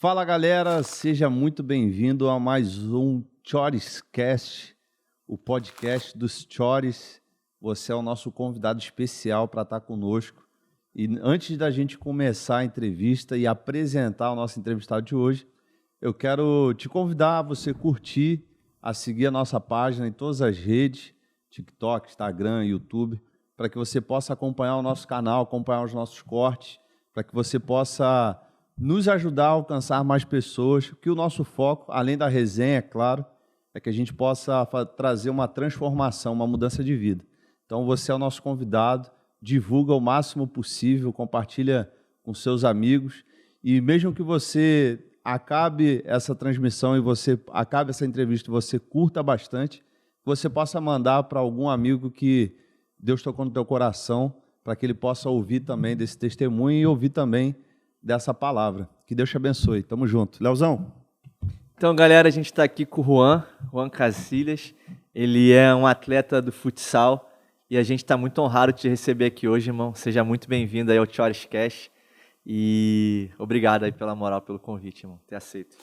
Fala galera, seja muito bem-vindo a mais um Chorescast, o podcast dos Chores. Você é o nosso convidado especial para estar conosco. E antes da gente começar a entrevista e apresentar o nosso entrevistado de hoje, eu quero te convidar a você curtir, a seguir a nossa página em todas as redes, TikTok, Instagram, YouTube, para que você possa acompanhar o nosso canal, acompanhar os nossos cortes, para que você possa nos ajudar a alcançar mais pessoas, que o nosso foco, além da resenha, é claro, é que a gente possa trazer uma transformação, uma mudança de vida. Então, você é o nosso convidado, divulga o máximo possível, compartilha com seus amigos, e mesmo que você acabe essa transmissão e você acabe essa entrevista e você curta bastante, você possa mandar para algum amigo que Deus tocou no teu coração, para que ele possa ouvir também desse testemunho e ouvir também dessa palavra. Que Deus te abençoe. Tamo junto. Leozão. Então, galera, a gente está aqui com o Juan Casillas. Ele é um atleta do futsal e a gente está muito honrado de te receber aqui hoje, irmão. Seja muito bem-vindo aí ao Chorescast e obrigado aí pela moral, pelo convite, irmão, ter aceito.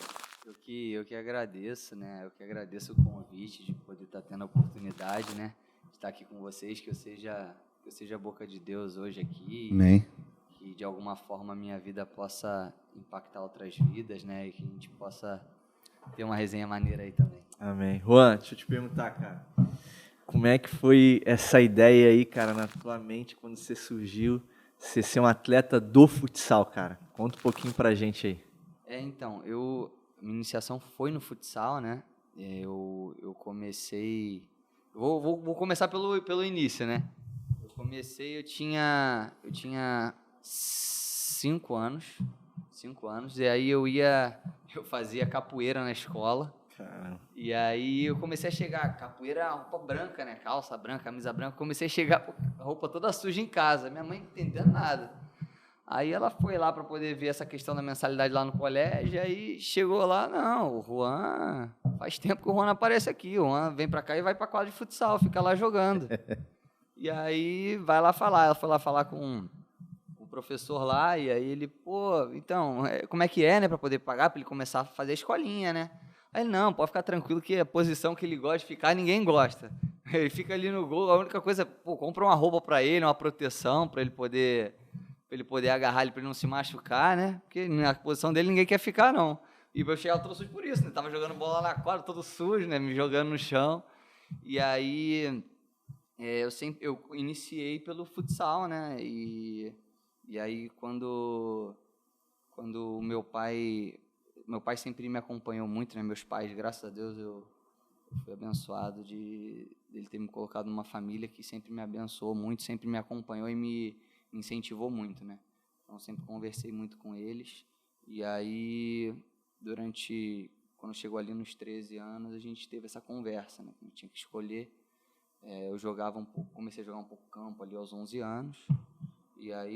Eu que agradeço, né? Eu que agradeço o convite de poder estar tendo a oportunidade, né? De estar aqui com vocês, que eu seja a boca de Deus hoje aqui. Amém. Que de alguma forma a minha vida possa impactar outras vidas, né? E que a gente possa ter uma resenha maneira aí também. Amém. Juan, deixa eu te perguntar, cara. Como é que foi essa ideia aí, cara, na tua mente, quando você surgiu, você ser um atleta do futsal, cara? Conta um pouquinho pra gente aí. Então, minha iniciação foi no futsal, né? Eu comecei... Vou começar pelo início, né? Eu tinha 5 anos, e aí eu fazia capoeira na escola. Caramba. E aí eu comecei a chegar, capoeira, roupa branca, né, calça branca, camisa branca, comecei a chegar com a roupa toda suja em casa, minha mãe não entendendo nada. Aí ela foi lá para poder ver essa questão da mensalidade lá no colégio, aí chegou lá, não, o Juan, faz tempo que o Juan não aparece aqui, o Juan vem para cá e vai para quadra de futsal, fica lá jogando. E aí vai lá falar, ela foi lá falar com o professor lá, e aí ele, então, como é que é, né, para poder pagar, para ele começar a fazer a escolinha, né? Aí ele, não, pode ficar tranquilo que a posição que ele gosta de ficar, ninguém gosta. Ele fica ali no gol, a única coisa, compra uma roupa para ele, uma proteção, para ele poder agarrar ele, para ele não se machucar, né? Porque na posição dele ninguém quer ficar, não. E eu chegava todo sujo por isso, né? Tava jogando bola na quadra, todo sujo, né? Me jogando no chão. E aí... eu iniciei pelo futsal, né? E aí quando o meu pai sempre me acompanhou muito, né? Meus pais, graças a Deus, eu fui abençoado de ele ter me colocado numa família que sempre me abençoou muito, sempre me acompanhou e me incentivou muito, né? Então sempre conversei muito com eles. E aí quando chegou ali nos 13 anos, a gente teve essa conversa, né? A gente tinha que escolher. Eu jogava um pouco, comecei a jogar um pouco campo ali aos 11 anos,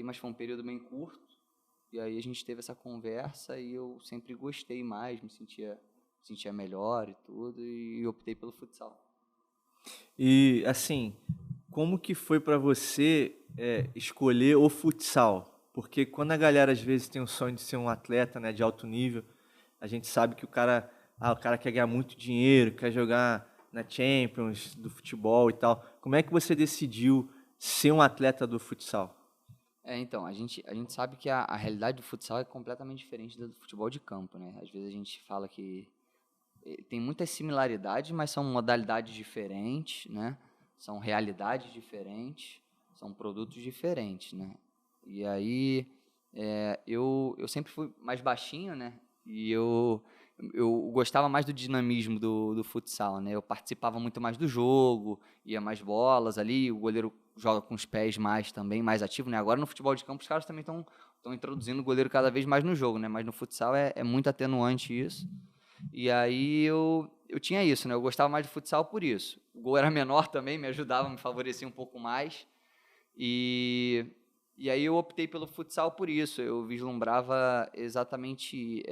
mas foi um período bem curto, e aí a gente teve essa conversa e eu sempre gostei mais, me sentia melhor e tudo, e optei pelo futsal. E, assim, como que foi para você escolher o futsal? Porque quando a galera, às vezes, tem o sonho de ser um atleta, né, de alto nível, a gente sabe que o cara quer ganhar muito dinheiro, quer jogar na Champions, do futebol e tal. Como é que você decidiu ser um atleta do futsal? Então, a gente sabe que a realidade do futsal é completamente diferente da do futebol de campo, né? Às vezes a gente fala que tem muitas similaridades, mas são modalidades diferentes, né? São realidades diferentes, são produtos diferentes, né? E aí, eu sempre fui mais baixinho, né? E eu gostava mais do dinamismo do futsal, né? Eu participava muito mais do jogo, ia mais bolas ali, o goleiro joga com os pés mais também, mais ativo, né? Agora no futebol de campo os caras também estão introduzindo o goleiro cada vez mais no jogo, né? Mas no futsal é muito atenuante isso. E aí eu tinha isso, né? Eu gostava mais de futsal por isso. O gol era menor também, me ajudava, me favorecia um pouco mais. E aí eu optei pelo futsal por isso. Eu vislumbrava exatamente...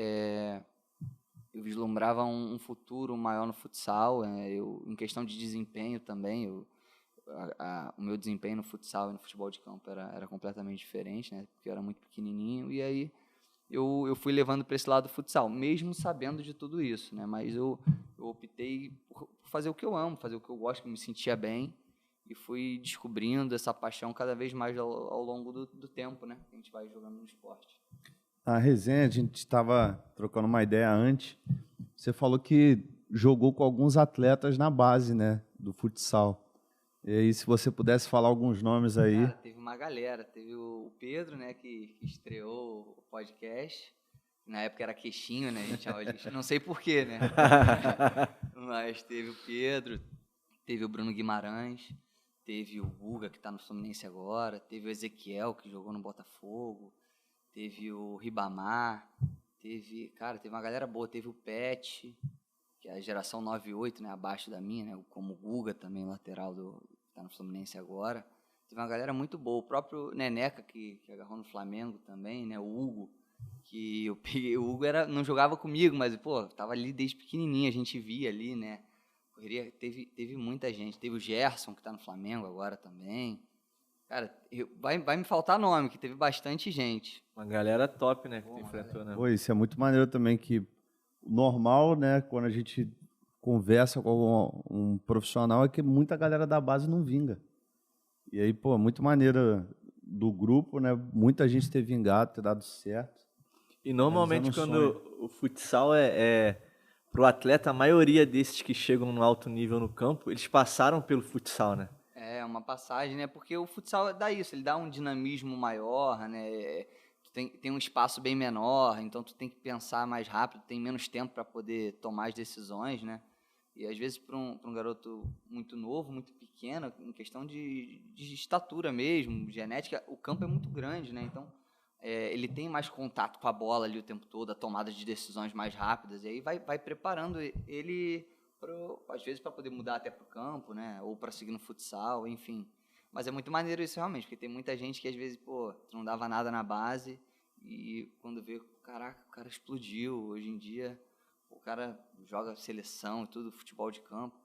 eu vislumbrava um futuro maior no futsal, em questão de desempenho também, o meu desempenho no futsal e no futebol de campo era completamente diferente, né, porque eu era muito pequenininho, e aí eu fui levando para esse lado do futsal, mesmo sabendo de tudo isso, né? Mas eu optei por fazer o que eu amo, fazer o que eu gosto, que eu me sentia bem, e fui descobrindo essa paixão cada vez mais ao longo do tempo, né? Que a gente vai jogando no esporte. A resenha, a gente estava trocando uma ideia antes. Você falou que jogou com alguns atletas na base, né, do futsal. E aí, se você pudesse falar alguns nomes aí. Cara, teve uma galera. Teve o Pedro, né, que estreou o podcast. Na época era Queixinho, né? A gente chamava de... Não sei porquê, né? Mas teve o Pedro, teve o Bruno Guimarães, teve o Guga, que está no Fluminense agora, teve o Ezequiel, que jogou no Botafogo, teve o Ribamar, teve uma galera boa, teve o Pet, que é a geração 98, né, abaixo da minha, né, como o Guga também, lateral que está no Fluminense agora. Teve uma galera muito boa, o próprio Neneca, que agarrou no Flamengo também, né, o Hugo, que eu peguei, o Hugo não jogava comigo, mas, pô, tava ali desde pequenininho, a gente via ali, né, correria, teve muita gente, teve o Gerson, que está no Flamengo agora também. Cara, vai me faltar nome, que teve bastante gente. Uma galera top, né, que tu enfrentou, né? Pô, isso é muito maneiro também, que o normal, né, quando a gente conversa com um profissional, é que muita galera da base não vinga. E aí, pô, muito maneiro do grupo, né, muita gente ter vingado, ter dado certo. E normalmente quando o futsal pro atleta, a maioria desses que chegam no alto nível no campo, eles passaram pelo futsal, né? É, uma passagem, né? Porque o futsal dá isso, ele dá um dinamismo maior, né? Tu tem um espaço bem menor, então tu tem que pensar mais rápido, tem menos tempo para poder tomar as decisões, né? E às vezes para um garoto muito novo, muito pequeno, em questão de estatura mesmo, genética, o campo é muito grande, né? Então ele tem mais contato com a bola ali o tempo todo, a tomada de decisões mais rápidas, e aí vai preparando ele às vezes para poder mudar até para o campo, né? Ou para seguir no futsal, enfim. Mas é muito maneiro isso realmente, porque tem muita gente que às vezes, pô, tu não dava nada na base e quando vê, caraca, o cara explodiu. Hoje em dia, o cara joga seleção e tudo, futebol de campo.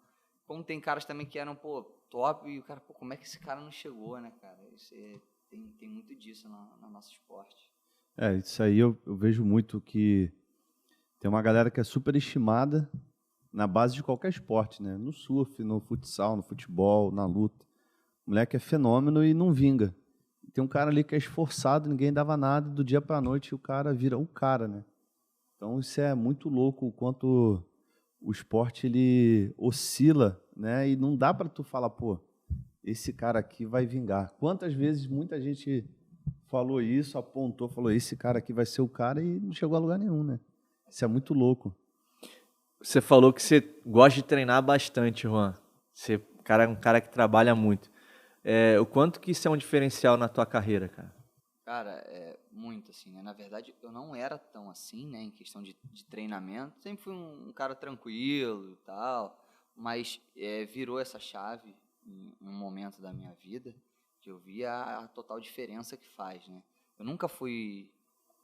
Como tem caras também que eram, pô, top e o cara, pô, como é que esse cara não chegou, né, cara? Tem muito disso no nosso esporte. Isso aí eu vejo muito que tem uma galera que é superestimada na base de qualquer esporte, né? No surf, no futsal, no futebol, na luta. O moleque é fenômeno e não vinga. Tem um cara ali que é esforçado, ninguém dava nada, do dia para a noite o cara vira o cara, né? Então isso é muito louco, o quanto o esporte ele oscila, né? E não dá para tu falar, pô, esse cara aqui vai vingar. Quantas vezes muita gente falou isso, apontou, falou, esse cara aqui vai ser o cara e não chegou a lugar nenhum, né? Isso é muito louco. Você falou que você gosta de treinar bastante, Juan. Você é um cara que trabalha muito. O quanto que isso é um diferencial na tua carreira, cara? Cara, muito, assim, né? Na verdade, eu não era tão assim, né? Em questão de treinamento. Sempre fui um cara tranquilo e tal. Mas virou essa chave em um momento da minha vida que eu vi a total diferença que faz, né? Eu nunca fui,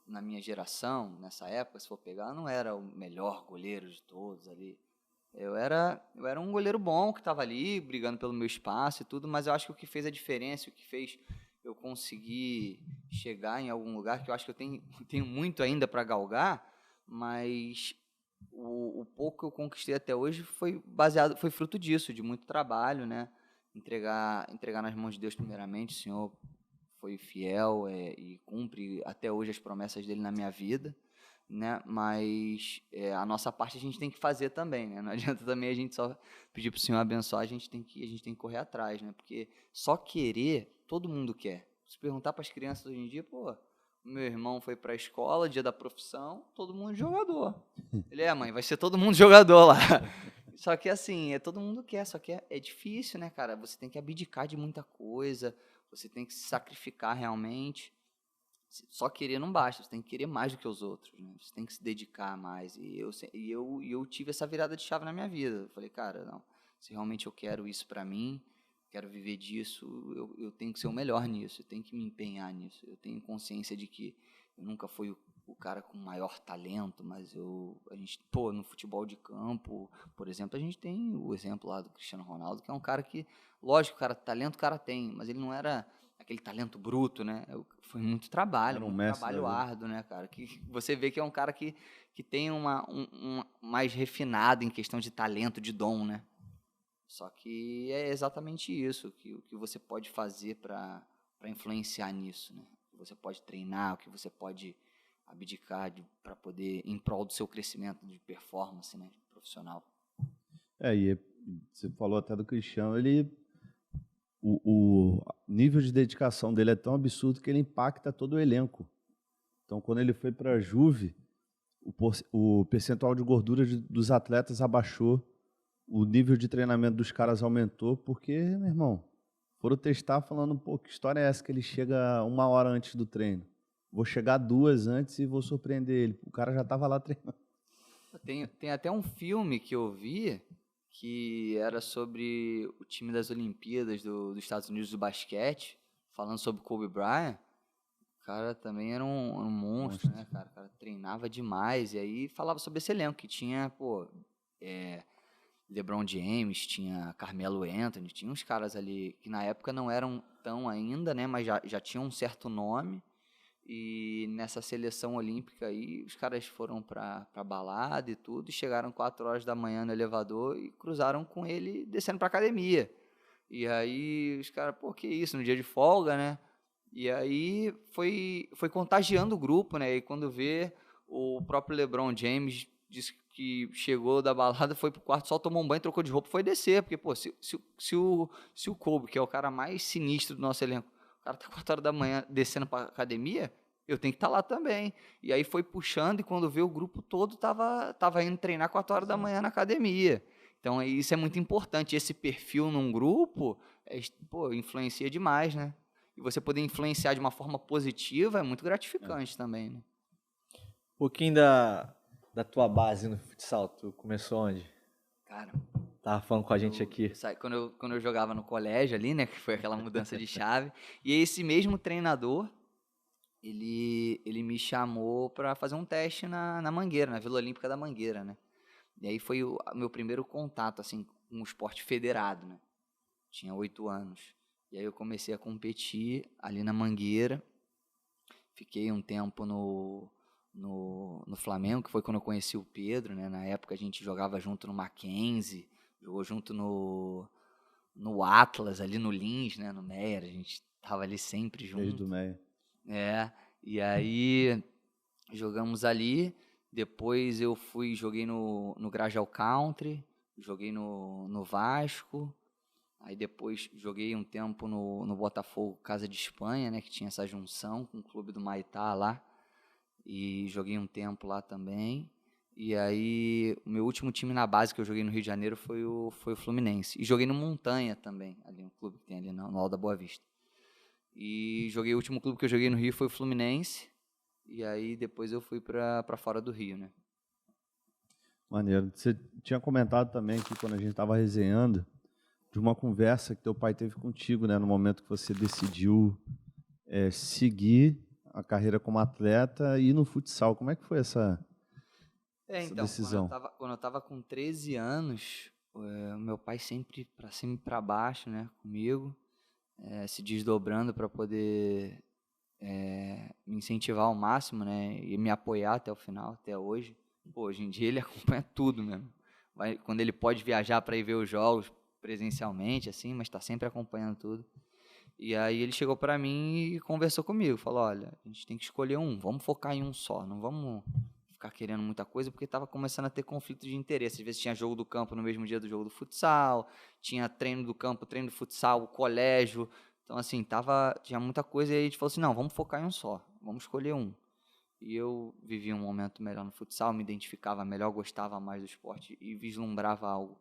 na minha geração, nessa época, se for pegar, eu não era o melhor goleiro de todos ali. Eu era um goleiro bom que estava ali, brigando pelo meu espaço e tudo, mas eu acho que o que fez a diferença, o que fez eu conseguir chegar em algum lugar, que eu acho que eu tenho muito ainda para galgar, mas o pouco que eu conquistei até hoje foi fruto disso, de muito trabalho, né? Entregar nas mãos de Deus primeiramente. O Senhor foi fiel e cumpre até hoje as promessas dele na minha vida, né? Mas a nossa parte a gente tem que fazer também, né? Não adianta também a gente só pedir para o Senhor abençoar, a gente tem que correr atrás, né? Porque só querer, todo mundo quer. Se perguntar para as crianças hoje em dia, pô, meu irmão foi para a escola, dia da profissão, todo mundo jogador. Ele mãe, vai ser todo mundo jogador lá. Só que assim, todo mundo quer, só que é difícil, né, cara? Você tem que abdicar de muita coisa, você tem que se sacrificar realmente. Só querer não basta, você tem que querer mais do que os outros, né? Você tem que se dedicar mais. E eu tive essa virada de chave na minha vida. Eu falei, cara, não, se realmente eu quero isso pra mim, quero viver disso, eu tenho que ser o melhor nisso, eu tenho que me empenhar nisso. Eu tenho consciência de que eu nunca fui o cara com maior talento, mas a gente, no futebol de campo, por exemplo, a gente tem o exemplo lá do Cristiano Ronaldo, que é um cara que, lógico, talento o cara tem, mas ele não era aquele talento bruto, né? Foi muito trabalho, Era um muito mestre trabalho da vida. árduo, né, cara? Que você vê que é um cara que tem mais refinado em questão de talento, de dom, né? Só que é exatamente isso, o que você pode fazer para influenciar nisso, né? O que você pode treinar, o que você pode abdicar para poder, em prol do seu crescimento de performance, né, profissional. E você falou até do Cristiano, o nível de dedicação dele é tão absurdo que ele impacta todo o elenco. Então, quando ele foi para a Juve, o percentual de gordura dos atletas abaixou, o nível de treinamento dos caras aumentou, porque, meu irmão, foram testar falando, pô, que história é essa que ele chega 1 hora antes do treino? Vou chegar 2 antes e vou surpreender ele. O cara já estava lá treinando. Tem até um filme que eu vi que era sobre o time das Olimpíadas dos Estados Unidos do basquete, falando sobre Kobe Bryant. O cara também era um monstro, né, cara? O cara treinava demais. E aí falava sobre esse elenco, que tinha, pô, LeBron James, tinha Carmelo Anthony, tinha uns caras ali que na época não eram tão ainda, né, mas já tinham um certo nome. E nessa seleção olímpica aí, os caras foram pra balada e tudo, e chegaram 4 horas da manhã no elevador e cruzaram com ele descendo pra academia. E aí os caras, pô, que isso, no dia de folga, né? E aí foi contagiando o grupo, né? E quando vê, o próprio LeBron James disse que chegou da balada, foi pro quarto, só tomou um banho, trocou de roupa e foi descer. Porque, pô, se o Kobe, que é o cara mais sinistro do nosso elenco, o cara tá 4 horas da manhã descendo pra academia, eu tenho que estar lá também. E aí foi puxando, e quando vê, o grupo todo tava indo treinar 4 horas da manhã na academia. Então isso é muito importante. Esse perfil num grupo, pô, influencia demais, né? E você poder influenciar de uma forma positiva é muito gratificante também, né? Um pouquinho da tua base no futsal, tu começou onde? Cara, Tava falando com a gente aqui. quando eu jogava no colégio ali, né, que foi aquela mudança de chave, e esse mesmo treinador, ele me chamou para fazer um teste na Mangueira, na Vila Olímpica da Mangueira, né? E aí foi o meu primeiro contato, assim, com o esporte federado, né? Tinha 8 anos. E aí eu comecei a competir ali na Mangueira. Fiquei um tempo no Flamengo, que foi quando eu conheci o Pedro, né? Na época a gente jogava junto no Mackenzie, jogou junto no Atlas, ali no Lins, né? No Meyer, a gente tava ali sempre junto. Desde o Meia. E aí jogamos ali, depois eu joguei no Grajaú Country, joguei no Vasco, aí depois joguei um tempo no Botafogo Casa de Espanha, né, que tinha essa junção com o clube do Maitá lá, e joguei um tempo lá também. E aí o meu último time na base que eu joguei no Rio de Janeiro foi o Fluminense. E joguei no Montanha também, ali um clube que tem ali no Alto da Boa Vista. E o último clube que eu joguei no Rio foi o Fluminense. E aí depois eu fui para fora do Rio, né? Maneiro. Você tinha comentado também aqui, quando a gente estava resenhando, de uma conversa que teu pai teve contigo, né? No momento que você decidiu seguir a carreira como atleta e ir no futsal. Como é que foi essa decisão? Quando eu tava com 13 anos, meu pai sempre para cima e para baixo, né? Comigo, se desdobrando para poder me incentivar ao máximo, né? E me apoiar até o final, até hoje. Pô, hoje em dia ele acompanha tudo mesmo. Quando ele pode viajar para ir ver os jogos presencialmente, assim, mas está sempre acompanhando tudo. E aí ele chegou para mim e conversou comigo, falou, olha, a gente tem que escolher um, vamos focar em um só, não vamos ficar querendo muita coisa, porque estava começando a ter conflito de interesse. Às vezes tinha jogo do campo no mesmo dia do jogo do futsal, tinha treino do campo, treino do futsal, o colégio. Então, assim, tinha muita coisa, e aí a gente falou assim, não, vamos focar em um só, vamos escolher um. E eu vivia um momento melhor no futsal, me identificava melhor, gostava mais do esporte e vislumbrava algo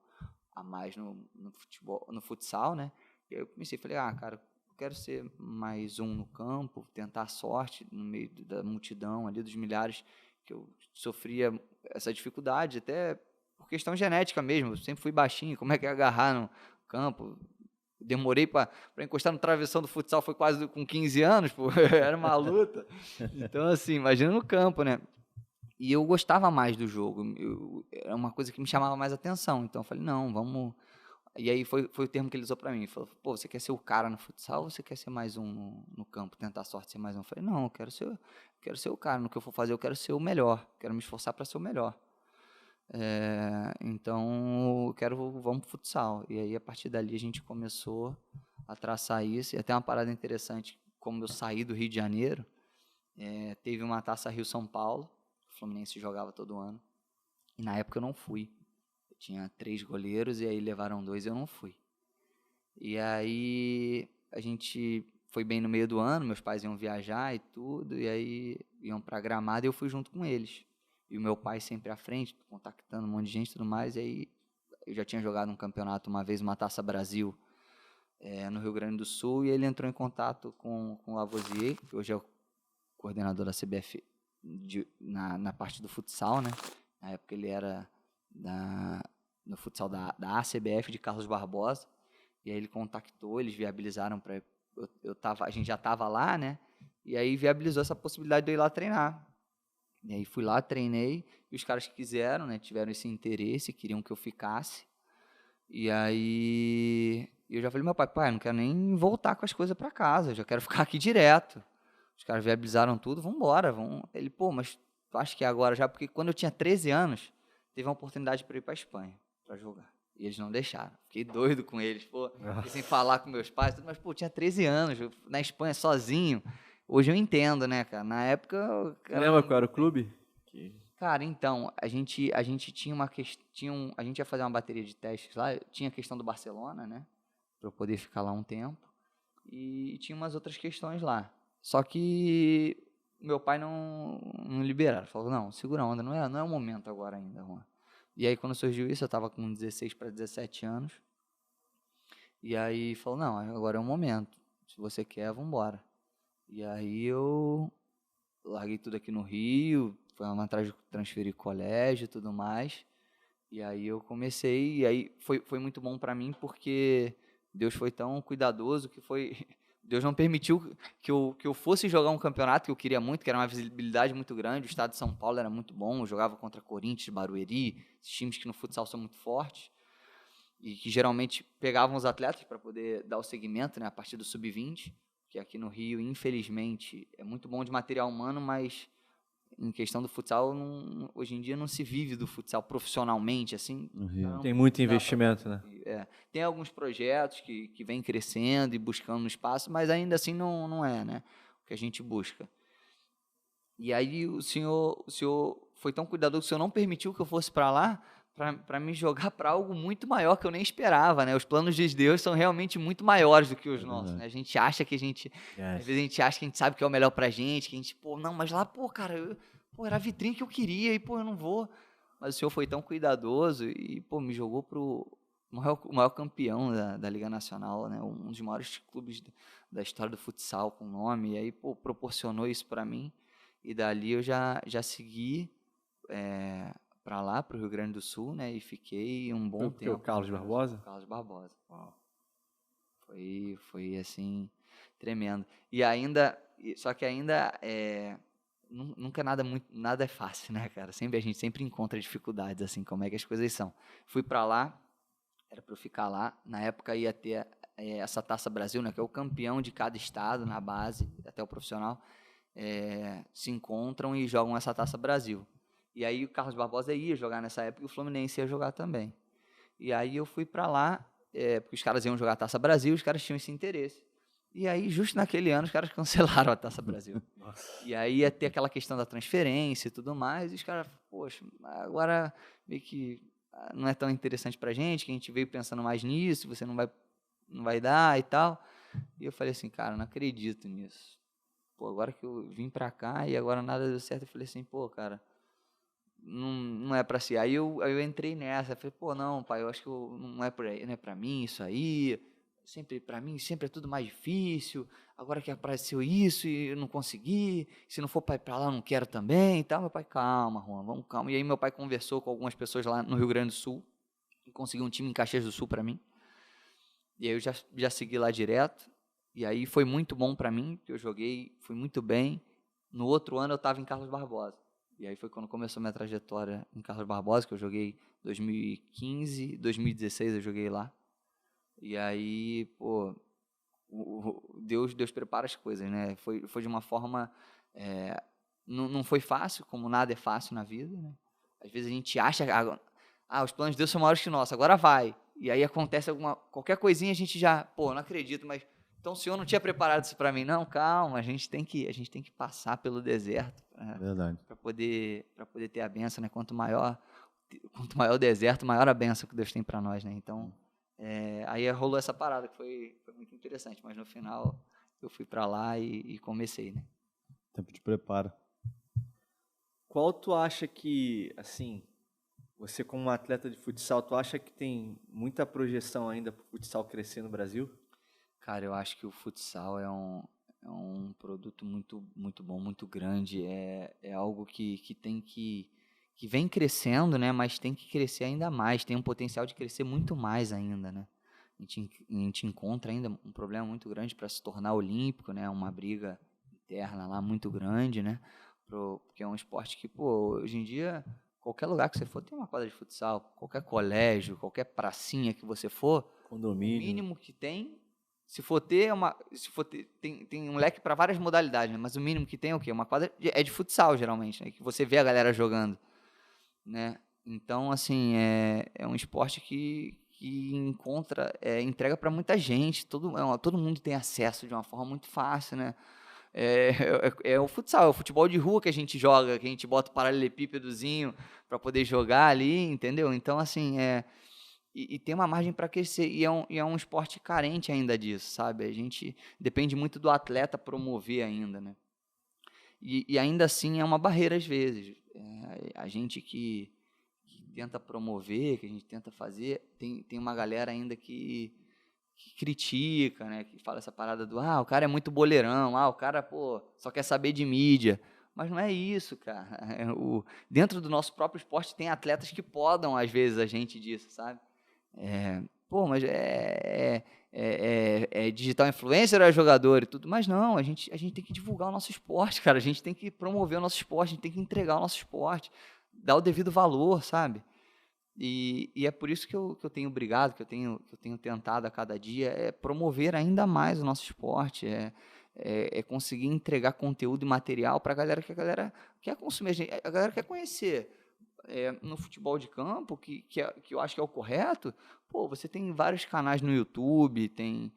a mais no futebol, no futsal, né? E aí eu comecei, falei, cara, eu quero ser mais um no campo, tentar a sorte no meio da multidão ali, dos milhares, que eu sofria essa dificuldade, até por questão genética mesmo, eu sempre fui baixinho, como é que ia agarrar no campo? Demorei para encostar no travessão do futsal, foi quase com 15 anos, pô, era uma luta. Então, assim, imagina no campo, né? E eu gostava mais do jogo, era uma coisa que me chamava mais atenção. Então, eu falei, não, vamos... E aí foi o termo que ele usou pra mim. Ele falou, pô, você quer ser o cara no futsal ou você quer ser mais um no campo, tentar a sorte ser mais um? Eu falei, não, eu quero ser o cara. No que eu for fazer, eu quero ser o melhor. Quero me esforçar para ser o melhor. Então, vamos pro futsal. E aí, a partir dali, a gente começou a traçar isso. E até uma parada interessante, como eu saí do Rio de Janeiro, teve uma Taça Rio-São Paulo, o Fluminense jogava todo ano. E na época eu não fui. Eu tinha 3 goleiros e aí levaram 2 e eu não fui. E aí a gente foi bem no meio do ano, meus pais iam viajar e tudo, e aí iam pra Gramado e eu fui junto com eles. E o meu pai sempre à frente, contactando um monte de gente e tudo mais, e aí eu já tinha jogado um campeonato uma vez, uma Taça Brasil, no Rio Grande do Sul, e ele entrou em contato com o Lavoisier, que hoje é o coordenador da CBF na parte do futsal, né? Na época ele era no futsal da ACBF de Carlos Barbosa, e aí ele contactou, eles viabilizaram para a gente já estava lá, né? E aí viabilizou essa possibilidade de eu ir lá treinar. E aí fui lá, treinei, e os caras que quiseram, né, tiveram esse interesse, queriam que eu ficasse. E aí eu já falei, meu pai, eu não quero nem voltar com as coisas para casa, eu já quero ficar aqui direto. Os caras viabilizaram tudo, vamos embora. Ele, pô, mas tu acha que é agora já? Porque quando eu tinha 13 anos, teve uma oportunidade para ir para a Espanha, para jogar. E eles não deixaram. Fiquei doido com eles, pô, sem falar com meus pais, mas, pô, eu tinha 13 anos, na Espanha, sozinho. Hoje eu entendo, né, cara? Na época... Lembra qual era o clube? Cara, então, a gente tinha uma questão... A gente ia fazer uma bateria de testes lá, tinha a questão do Barcelona, né? Para eu poder ficar lá um tempo. E tinha umas outras questões lá. Só que meu pai não liberaram. Falou, não, segura a onda, não é o momento agora ainda, Juan. E aí, quando surgiu isso, eu estava com 16 para 17 anos. E aí, falou, não, agora é o momento. Se você quer, vamos embora. E aí, eu larguei tudo aqui no Rio, foi uma atrás de transferir colégio e tudo mais. E aí, eu comecei, e aí foi muito bom para mim, porque Deus foi tão cuidadoso que Deus não permitiu que eu fosse jogar um campeonato que eu queria muito, que era uma visibilidade muito grande. O estado de São Paulo era muito bom, eu jogava contra Corinthians, Barueri, esses times que no futsal são muito fortes e que geralmente pegavam os atletas para poder dar o segmento, né, a partir do sub-20, que aqui no Rio, infelizmente, é muito bom de material humano, mas em questão do futsal, hoje em dia não se vive do futsal profissionalmente, assim. Tem muito investimento, né? Tem alguns projetos que vêm crescendo e buscando espaço, mas ainda assim não é, né, o que a gente busca. E aí o senhor foi tão cuidadoso que o senhor não permitiu que eu fosse para lá, para me jogar para algo muito maior que eu nem esperava, né? Os planos de Deus são realmente muito maiores do que os nossos, né? A gente acha que às vezes a gente acha que a gente sabe que é o melhor pra gente, que a gente, pô, não, mas lá, pô, cara, era a vitrine que eu queria e, pô, eu não vou. Mas o senhor foi tão cuidadoso e, pô, me jogou pro maior campeão da Liga Nacional, né? Um dos maiores clubes da história do futsal com nome, e aí, pô, proporcionou isso para mim, e dali eu já segui para lá, para o Rio Grande do Sul, né? E fiquei um bom tempo. O Carlos Barbosa? Carlos Barbosa. Uau. Foi assim, tremendo. E ainda, só que ainda nunca nada é fácil, né, cara? A gente sempre encontra dificuldades, assim, como é que as coisas são. Fui para lá, era para eu ficar lá. Na época ia ter essa Taça Brasil, né? Que é o campeão de cada estado na base, até o profissional, se encontram e jogam essa Taça Brasil. E aí o Carlos Barbosa ia jogar nessa época e o Fluminense ia jogar também. E aí eu fui para lá, porque os caras iam jogar a Taça Brasil, os caras tinham esse interesse. E aí, justo naquele ano, os caras cancelaram a Taça Brasil. Nossa. E aí ia ter aquela questão da transferência e tudo mais, e os caras, poxa, agora meio que não é tão interessante pra gente, que a gente veio pensando mais nisso, você não vai dar e tal. E eu falei assim, cara, não acredito nisso. Pô, agora que eu vim pra cá e agora nada deu certo, eu falei assim, pô, cara, não é pra ser. Aí eu entrei nessa, falei, pô, não, pai, eu acho que não é pra mim isso aí, pra mim sempre é tudo mais difícil, agora que apareceu isso e eu não consegui, se não for pra ir pra lá eu não quero também e tal. Meu pai, calma, Juan, vamos calma. E aí meu pai conversou com algumas pessoas lá no Rio Grande do Sul e conseguiu um time em Caxias do Sul pra mim. E aí eu já segui lá direto, e aí foi muito bom pra mim, que eu joguei, fui muito bem. No outro ano eu tava em Carlos Barbosa. E aí foi quando começou minha trajetória em Carlos Barbosa, que eu joguei 2015, 2016 eu joguei lá. E aí, pô, Deus prepara as coisas, né? Foi de uma forma... não foi fácil, como nada é fácil na vida, né? Às vezes a gente acha... os planos de Deus são maiores que nós, agora vai. E aí acontece qualquer coisinha, a gente já... Pô, não acredito, mas... Então o Senhor não tinha preparado isso para mim. Não, calma, a gente tem que passar pelo deserto. Verdade. Para poder ter a benção, né? Quanto maior o deserto, maior a benção que Deus tem para nós, né? Então, aí rolou essa parada que foi muito interessante, mas no final eu fui para lá e comecei, né? Tempo de preparo. Qual tu acha que, assim, você como atleta de futsal, tu acha que tem muita projeção ainda para o futsal crescer no Brasil? Cara, eu acho que o futsal é um produto muito, muito bom, muito grande. É algo que vem crescendo, né? Mas tem que crescer ainda mais. Tem um potencial de crescer muito mais ainda, né? A gente encontra ainda um problema muito grande para se tornar olímpico, né? Uma briga interna lá muito grande, né? Porque é um esporte que, pô, hoje em dia, qualquer lugar que você for tem uma quadra de futsal. Qualquer colégio, qualquer pracinha que você for, Condomínio. o mínimo que tem... Se for ter, tem um leque para várias modalidades, né? Mas o mínimo que tem é o quê? Uma quadra de futsal, geralmente, né? Que você vê a galera jogando, né? Então, assim, é um esporte que entrega para muita gente. Todo mundo tem acesso de uma forma muito fácil, né? É o futsal, é o futebol de rua que a gente joga, que a gente bota o paralelepípedozinho para poder jogar ali, entendeu? Então, assim, E tem uma margem para crescer, e é um esporte carente ainda disso, sabe? A gente depende muito do atleta promover ainda, né? E ainda assim é uma barreira às vezes. A gente que tenta promover, que a gente tenta fazer, tem uma galera ainda que critica, né? Que fala essa parada o cara é muito boleirão, o cara, pô, só quer saber de mídia. Mas não é isso, cara. Dentro do nosso próprio esporte tem atletas que podam, às vezes, a gente disso, sabe? Mas digital influencer ou é jogador e tudo, mas não, a gente tem que divulgar o nosso esporte, cara, a gente tem que promover o nosso esporte, a gente tem que entregar o nosso esporte, dar o devido valor, sabe? E é por isso que eu tenho brigado, que eu tenho tentado a cada dia, promover ainda mais o nosso esporte, conseguir entregar conteúdo e material para a galera que a galera quer consumir, a galera quer conhecer. No futebol de campo, que eu acho que é o correto, pô, você tem vários canais no YouTube, tem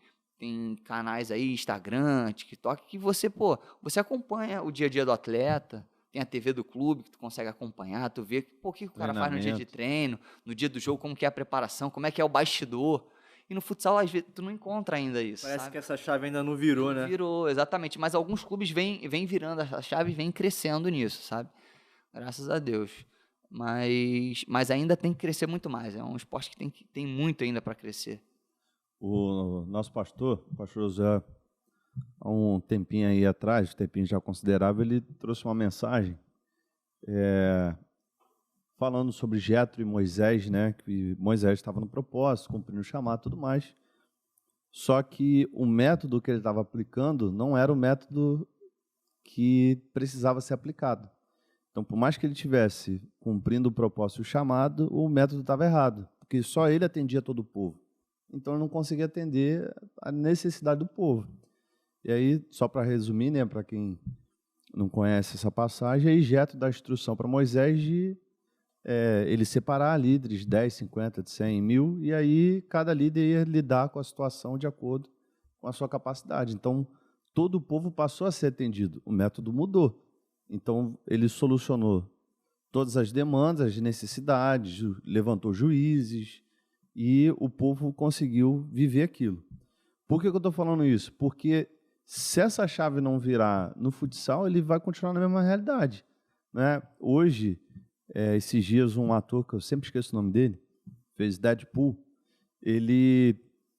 canais aí, Instagram, TikTok, que você acompanha o dia a dia do atleta, tem a TV do clube que tu consegue acompanhar, tu vê o que o cara faz no dia de treino, no dia do jogo, como que é a preparação, como é que é o bastidor. E no futsal, às vezes, tu não encontra ainda isso. Parece sabe? que essa chave ainda não virou, né? Virou, exatamente. Mas alguns clubes vêm virando a chave e vêm crescendo nisso, sabe? Graças a Deus. Mas ainda tem que crescer muito mais. É um esporte que tem muito ainda para crescer. O nosso pastor, o pastor José, há um tempinho aí atrás, um tempinho já considerável, ele trouxe uma mensagem falando sobre Jetro e Moisés, né? Que Moisés estava no propósito, cumprindo o chamado e tudo mais. Só que o método que ele estava aplicando não era o método que precisava ser aplicado. Então, por mais que ele estivesse cumprindo o propósito e o chamado, o método estava errado, porque só ele atendia todo o povo. Então, ele não conseguia atender a necessidade do povo. E aí, só para resumir, né, para quem não conhece essa passagem, aí Jetro dá a instrução para Moisés de ele separar líderes, de 10, 50, de 100, 1000, e aí cada líder ia lidar com a situação de acordo com a sua capacidade. Então, todo o povo passou a ser atendido. O método mudou. Então, ele solucionou todas as demandas, as necessidades, levantou juízes e o povo conseguiu viver aquilo. Por que eu estou falando isso? Porque se essa chave não virar no futsal, ele vai continuar na mesma realidade, né? Hoje, esses dias, um ator, que eu sempre esqueço o nome dele, fez Deadpool, ele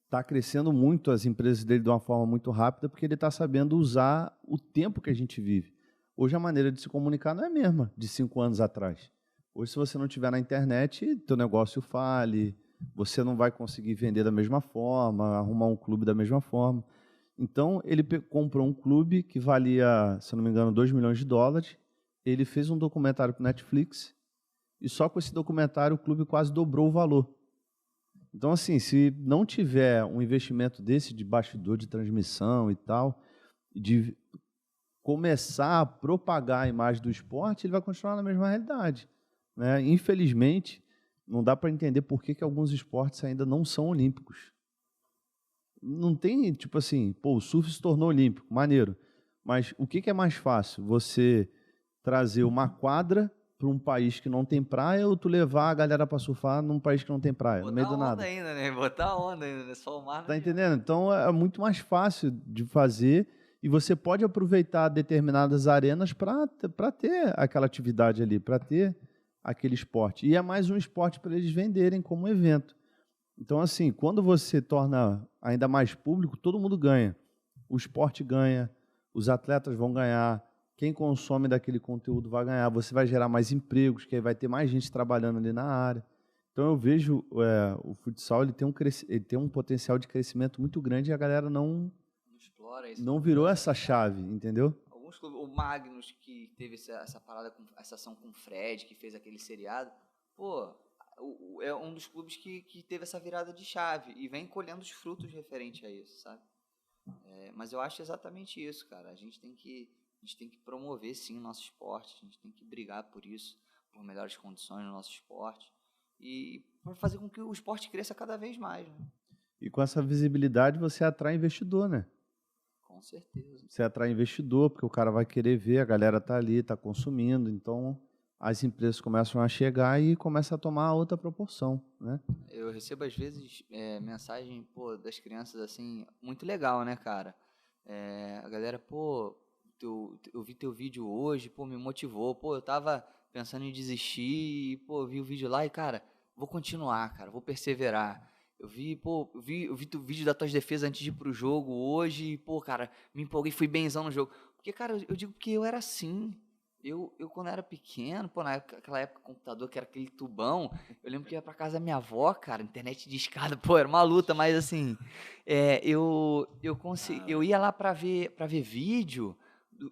está crescendo muito as empresas dele de uma forma muito rápida, porque ele está sabendo usar o tempo que a gente vive. Hoje a maneira de se comunicar não é a mesma de 5 anos atrás. Hoje, se você não estiver na internet, teu negócio fale, você não vai conseguir vender da mesma forma, arrumar um clube da mesma forma. Então, ele comprou um clube que valia, se não me engano, $2 milhões. Ele fez um documentário para o Netflix e só com esse documentário o clube quase dobrou o valor. Então, assim, se não tiver um investimento desse de bastidor de transmissão e tal, de começar a propagar a imagem do esporte, ele vai continuar na mesma realidade, né? Infelizmente, não dá para entender por que alguns esportes ainda não são olímpicos. Não tem, tipo assim, pô, o surf se tornou olímpico, maneiro. Mas o que é mais fácil? Você trazer uma quadra para um país que não tem praia ou tu levar a galera para surfar num país que não tem praia, no meio do nada? Botar onda ainda, né? Botar onda ainda, né? Só o mar. Tá entendendo? Então é muito mais fácil de fazer e você pode aproveitar determinadas arenas para ter aquela atividade ali, para ter aquele esporte. E é mais um esporte para eles venderem como evento. Então, assim, quando você torna ainda mais público, todo mundo ganha. O esporte ganha, os atletas vão ganhar, quem consome daquele conteúdo vai ganhar, você vai gerar mais empregos, que aí vai ter mais gente trabalhando ali na área. Então, eu vejo o futsal, ele tem um potencial de crescimento muito grande e a galera não explora isso. Não virou essa chave, entendeu? Alguns clubes, o Magnus, que teve essa parada, essa ação com o Fred, que fez aquele seriado, pô, é um dos clubes que teve essa virada de chave e vem colhendo os frutos referente a isso, sabe? Mas eu acho exatamente isso, cara. A gente tem que promover, sim, o nosso esporte, a gente tem que brigar por isso, por melhores condições no nosso esporte e para fazer com que o esporte cresça cada vez mais, né? E com essa visibilidade você atrai investidor, né? Com certeza. Você atrai investidor, porque o cara vai querer ver, a galera tá ali, tá consumindo, então as empresas começam a chegar e começam a tomar outra proporção, né? Eu recebo, às vezes, mensagem, pô, das crianças, assim, muito legal, né, cara? A galera, pô, eu vi teu vídeo hoje, pô, me motivou, pô, eu tava pensando em desistir, e, pô, eu vi o vídeo lá e, cara, vou continuar, cara, vou perseverar. Eu vi o vídeo das tuas defesas antes de ir pro jogo hoje, e, pô, cara, me empolguei, fui benzão no jogo. Porque, cara, eu digo que eu era assim. Eu quando era pequeno, pô, naquela época, computador que era aquele tubão, eu lembro que ia pra casa da minha avó, cara, internet de escada, pô, era uma luta, mas assim, eu ia lá pra ver vídeo,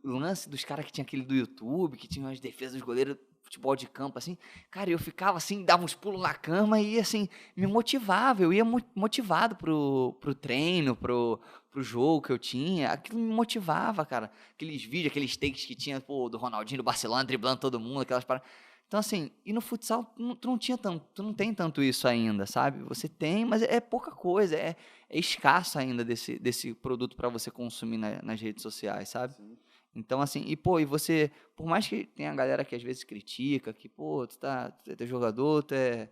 o lance dos caras que tinha aquele do YouTube, que tinha as defesas dos goleiros, futebol de campo, assim, cara, eu ficava assim, dava uns pulos na cama e, assim, me motivava, eu ia motivado pro treino, pro jogo que eu tinha, aquilo me motivava, cara, aqueles vídeos, aqueles takes que tinha, pô, do Ronaldinho, do Barcelona, driblando todo mundo, aquelas paradas. Então, assim, e no futsal, tu não tem tanto isso ainda, sabe? Você tem, mas é pouca coisa, é escasso ainda desse produto para você consumir nas redes sociais, sabe? Sim. Então, assim, e você, por mais que tenha a galera que às vezes critica, que, pô, tu é jogador, tu é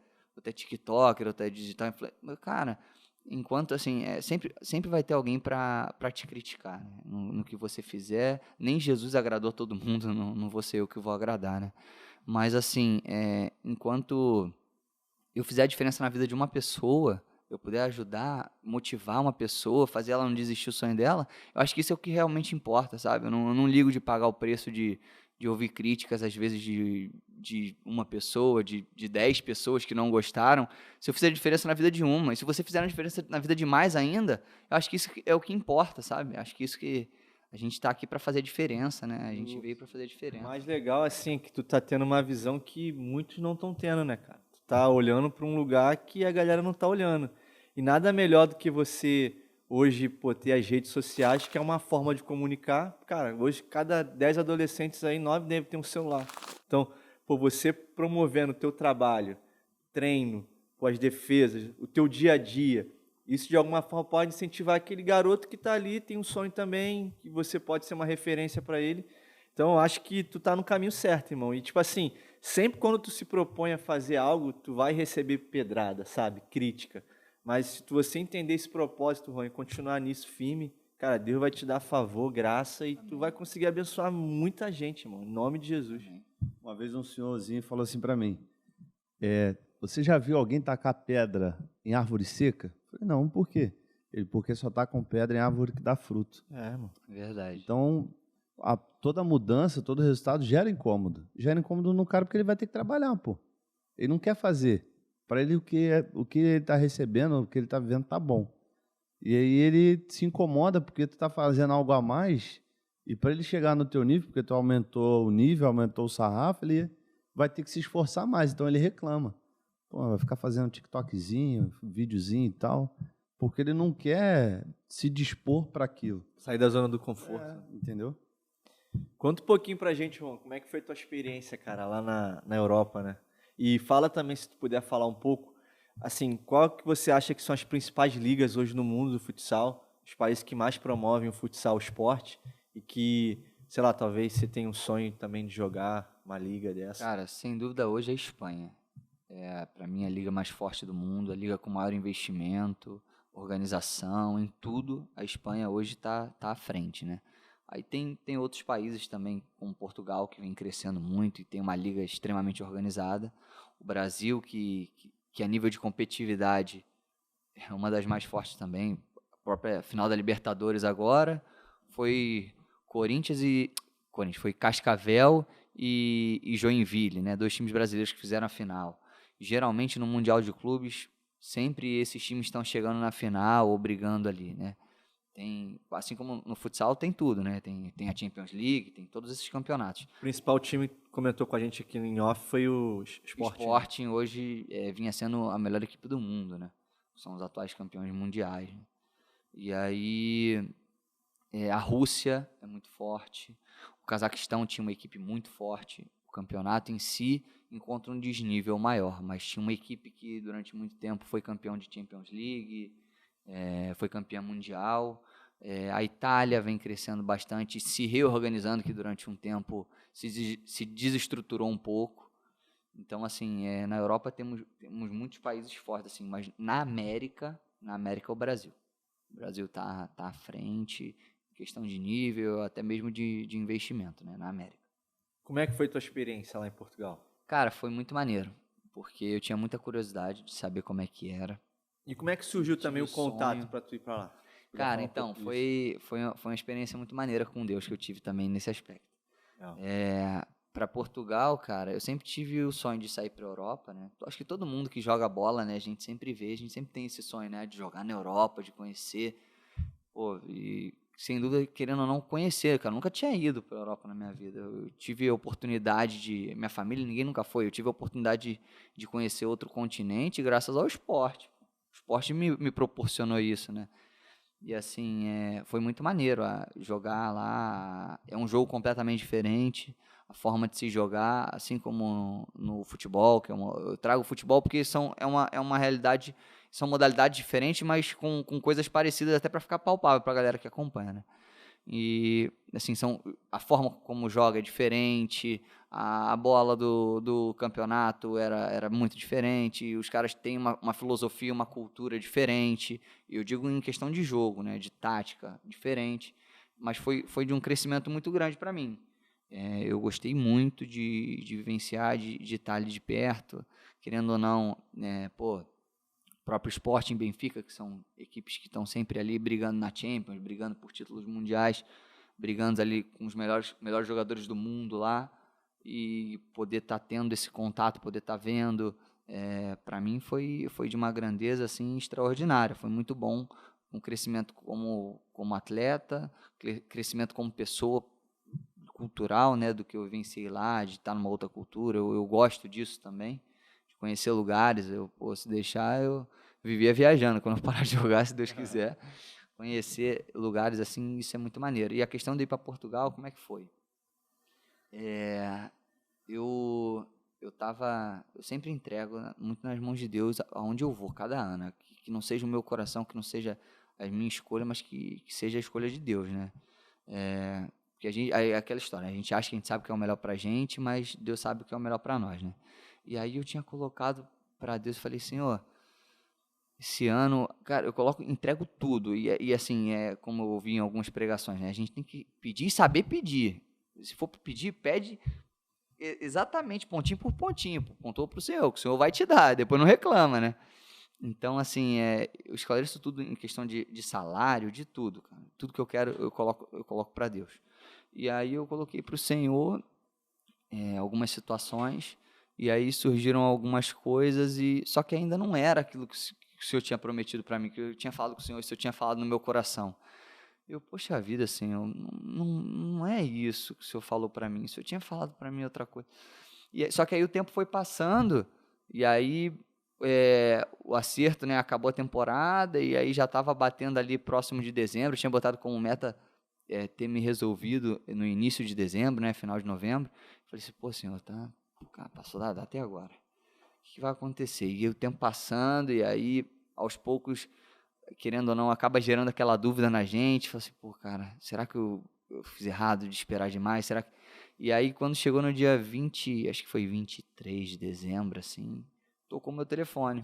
tiktoker, ou tu é digital influencer, cara, enquanto, assim, sempre vai ter alguém para te criticar, né? No que você fizer. Nem Jesus agradou a todo mundo, não vou ser eu que vou agradar, né? Mas, assim, enquanto eu fizer a diferença na vida de uma pessoa, eu puder ajudar, motivar uma pessoa, fazer ela não desistir do sonho dela, eu acho que isso é o que realmente importa, sabe? Eu não ligo de pagar o preço de ouvir críticas, às vezes, de uma pessoa, de 10 pessoas que não gostaram. Se eu fizer a diferença na vida de uma, e se você fizer a diferença na vida de mais ainda, eu acho que isso é o que importa, sabe? Acho que isso que a gente está aqui para fazer a diferença, né? A gente veio para fazer a diferença. O mais legal, assim, que tu tá tendo uma visão que muitos não estão tendo, né, cara? Tu tá olhando para um lugar que a galera não tá olhando. E nada melhor do que você, hoje, pô, ter as redes sociais, que é uma forma de comunicar. Cara, hoje, cada 10 adolescentes aí, 9 devem ter um celular. Então, pô, você promovendo o teu trabalho, treino, pô, as defesas, o teu dia a dia, isso de alguma forma pode incentivar aquele garoto que está ali, tem um sonho também, que você pode ser uma referência para ele. Então, eu acho que tu tá no caminho certo, irmão. E, tipo assim, sempre quando tu se propõe a fazer algo, tu vai receber pedrada, sabe? Crítica. Mas se você entender esse propósito, Rony, e continuar nisso firme, cara, Deus vai te dar favor, graça e tu vai conseguir abençoar muita gente, irmão, em nome de Jesus. Uma vez um senhorzinho falou assim para mim, você já viu alguém tacar pedra em árvore seca? Eu falei, não, por quê? Ele, porque só tacam pedra em árvore que dá fruto. Irmão. Verdade. Então, toda mudança, todo resultado gera incômodo. Gera incômodo no cara porque ele vai ter que trabalhar, pô. Ele não quer fazer. Para ele, o que ele está recebendo, o que ele está vivendo, tá bom. E aí ele se incomoda porque tu está fazendo algo a mais e para ele chegar no teu nível, porque tu aumentou o nível, aumentou o sarrafo, ele vai ter que se esforçar mais. Então ele reclama. pô, vai ficar fazendo TikTokzinho, videozinho e tal, porque ele não quer se dispor para aquilo. Sair da zona do conforto. Entendeu? Conta um pouquinho pra gente, João, como é que foi tua experiência, cara, lá na Europa, né? E fala também, se tu puder falar um pouco, assim, qual que você acha que são as principais ligas hoje no mundo do futsal, os países que mais promovem o futsal, o esporte, e que, sei lá, talvez você tenha um sonho também de jogar uma liga dessa. Cara, sem dúvida hoje é a Espanha. É, para mim, a liga mais forte do mundo, a liga com maior investimento, organização, em tudo, a Espanha hoje tá à frente, né? Aí tem outros países também, como Portugal, que vem crescendo muito e tem uma liga extremamente organizada. O Brasil, que a nível de competitividade é uma das mais fortes também. A própria final da Libertadores agora foi foi Cascavel e Joinville, né? 2 times brasileiros que fizeram a final. Geralmente no Mundial de Clubes, sempre esses times estão chegando na final ou brigando ali, né? Assim como no futsal tem tudo, né? Tem a Champions League, tem todos esses campeonatos. O principal time que comentou com a gente aqui em off foi o Sporting. O Sporting hoje vinha sendo a melhor equipe do mundo, né? São os atuais campeões mundiais, né? E aí a Rússia é muito forte, o Cazaquistão tinha uma equipe muito forte, o campeonato em si encontra um desnível maior, mas tinha uma equipe que durante muito tempo foi campeão de Champions League, foi campeã mundial. A Itália vem crescendo bastante, se reorganizando, que durante um tempo se desestruturou um pouco. Então, assim, na Europa temos muitos países fortes, assim, mas na América é o Brasil. O Brasil tá à frente, questão de nível, até mesmo de investimento, né, na América. Como é que foi tua experiência lá em Portugal? Cara, foi muito maneiro, porque eu tinha muita curiosidade de saber como é que era. E como é que surgiu também o contato para tu ir para lá? Cara, então, foi uma experiência muito maneira com Deus que eu tive também nesse aspecto. Para Portugal, cara, eu sempre tive o sonho de sair para a Europa, né? Acho que todo mundo que joga bola, né, a gente sempre tem esse sonho, né, de jogar na Europa, de conhecer, pô, e sem dúvida, querendo ou não conhecer, cara, eu nunca tinha ido para a Europa na minha vida. Eu tive a oportunidade minha família, ninguém nunca foi, eu tive a oportunidade de conhecer outro continente graças ao esporte. O esporte me proporcionou isso, né? E assim, foi muito maneiro jogar lá. É um jogo completamente diferente, a forma de se jogar, assim como no futebol, eu trago o futebol porque é uma realidade, são modalidades diferentes, mas com coisas parecidas até para ficar palpável para a galera que acompanha, né? E assim, a forma como joga é diferente, a bola do campeonato era muito diferente, os caras têm uma filosofia, uma cultura diferente, eu digo em questão de jogo, né, de tática, diferente, mas foi de um crescimento muito grande para mim. Eu gostei muito de vivenciar, de estar ali de perto, querendo ou não, o próprio Sporting e Benfica, que são equipes que estão sempre ali brigando na Champions, brigando por títulos mundiais, brigando ali com os melhores jogadores do mundo lá, e poder estar tendo esse contato, poder estar vendo, para mim foi de uma grandeza assim extraordinária, foi muito bom, um crescimento como atleta, crescimento como pessoa, cultural, né, do que eu vivenciei lá, de estar numa outra cultura, eu gosto disso também, de conhecer lugares, se deixar, eu vivia viajando, quando eu parar de jogar, se Deus quiser, conhecer lugares assim, isso é muito maneiro. E a questão de ir para Portugal, como é que foi? Eu sempre entrego muito nas mãos de Deus aonde eu vou, cada ano, que não seja o meu coração, que não seja a minha escolha, mas que seja a escolha de Deus, né? Porque aquela história, a gente acha que a gente sabe o que é o melhor pra gente, mas Deus sabe o que é o melhor pra nós, né? E aí eu tinha colocado pra Deus, falei, Senhor, esse ano, cara, entrego tudo. E assim, como eu ouvi em algumas pregações, né? A gente tem que pedir e saber pedir. Se for pedir, pede exatamente, pontinho por pontinho. Pontou pro Senhor, que o Senhor vai te dar, depois não reclama, né? Então, assim, eu esclareço tudo em questão de salário, de tudo, cara. Tudo que eu quero, eu coloco para Deus. E aí eu coloquei para o Senhor algumas situações, e aí surgiram algumas coisas, só que ainda não era aquilo que o Senhor tinha prometido para mim, que eu tinha falado com o Senhor, isso eu tinha falado no meu coração. Poxa vida, Senhor, não é isso que o Senhor falou para mim, o Senhor tinha falado para mim outra coisa. Só que aí o tempo foi passando, e aí o acerto, né? Acabou a temporada e aí já estava batendo ali próximo de dezembro. Eu tinha botado como meta ter me resolvido no início de dezembro, né? Final de novembro. Falei assim, pô, senhor, cara, passou da data até agora. O que vai acontecer? E o tempo passando e aí, aos poucos, querendo ou não, acaba gerando aquela dúvida na gente. Falei assim, pô, cara, será que eu fiz errado de esperar demais? Será que... E aí, quando chegou no dia 20, acho que foi 23 de dezembro, assim, tocou meu telefone.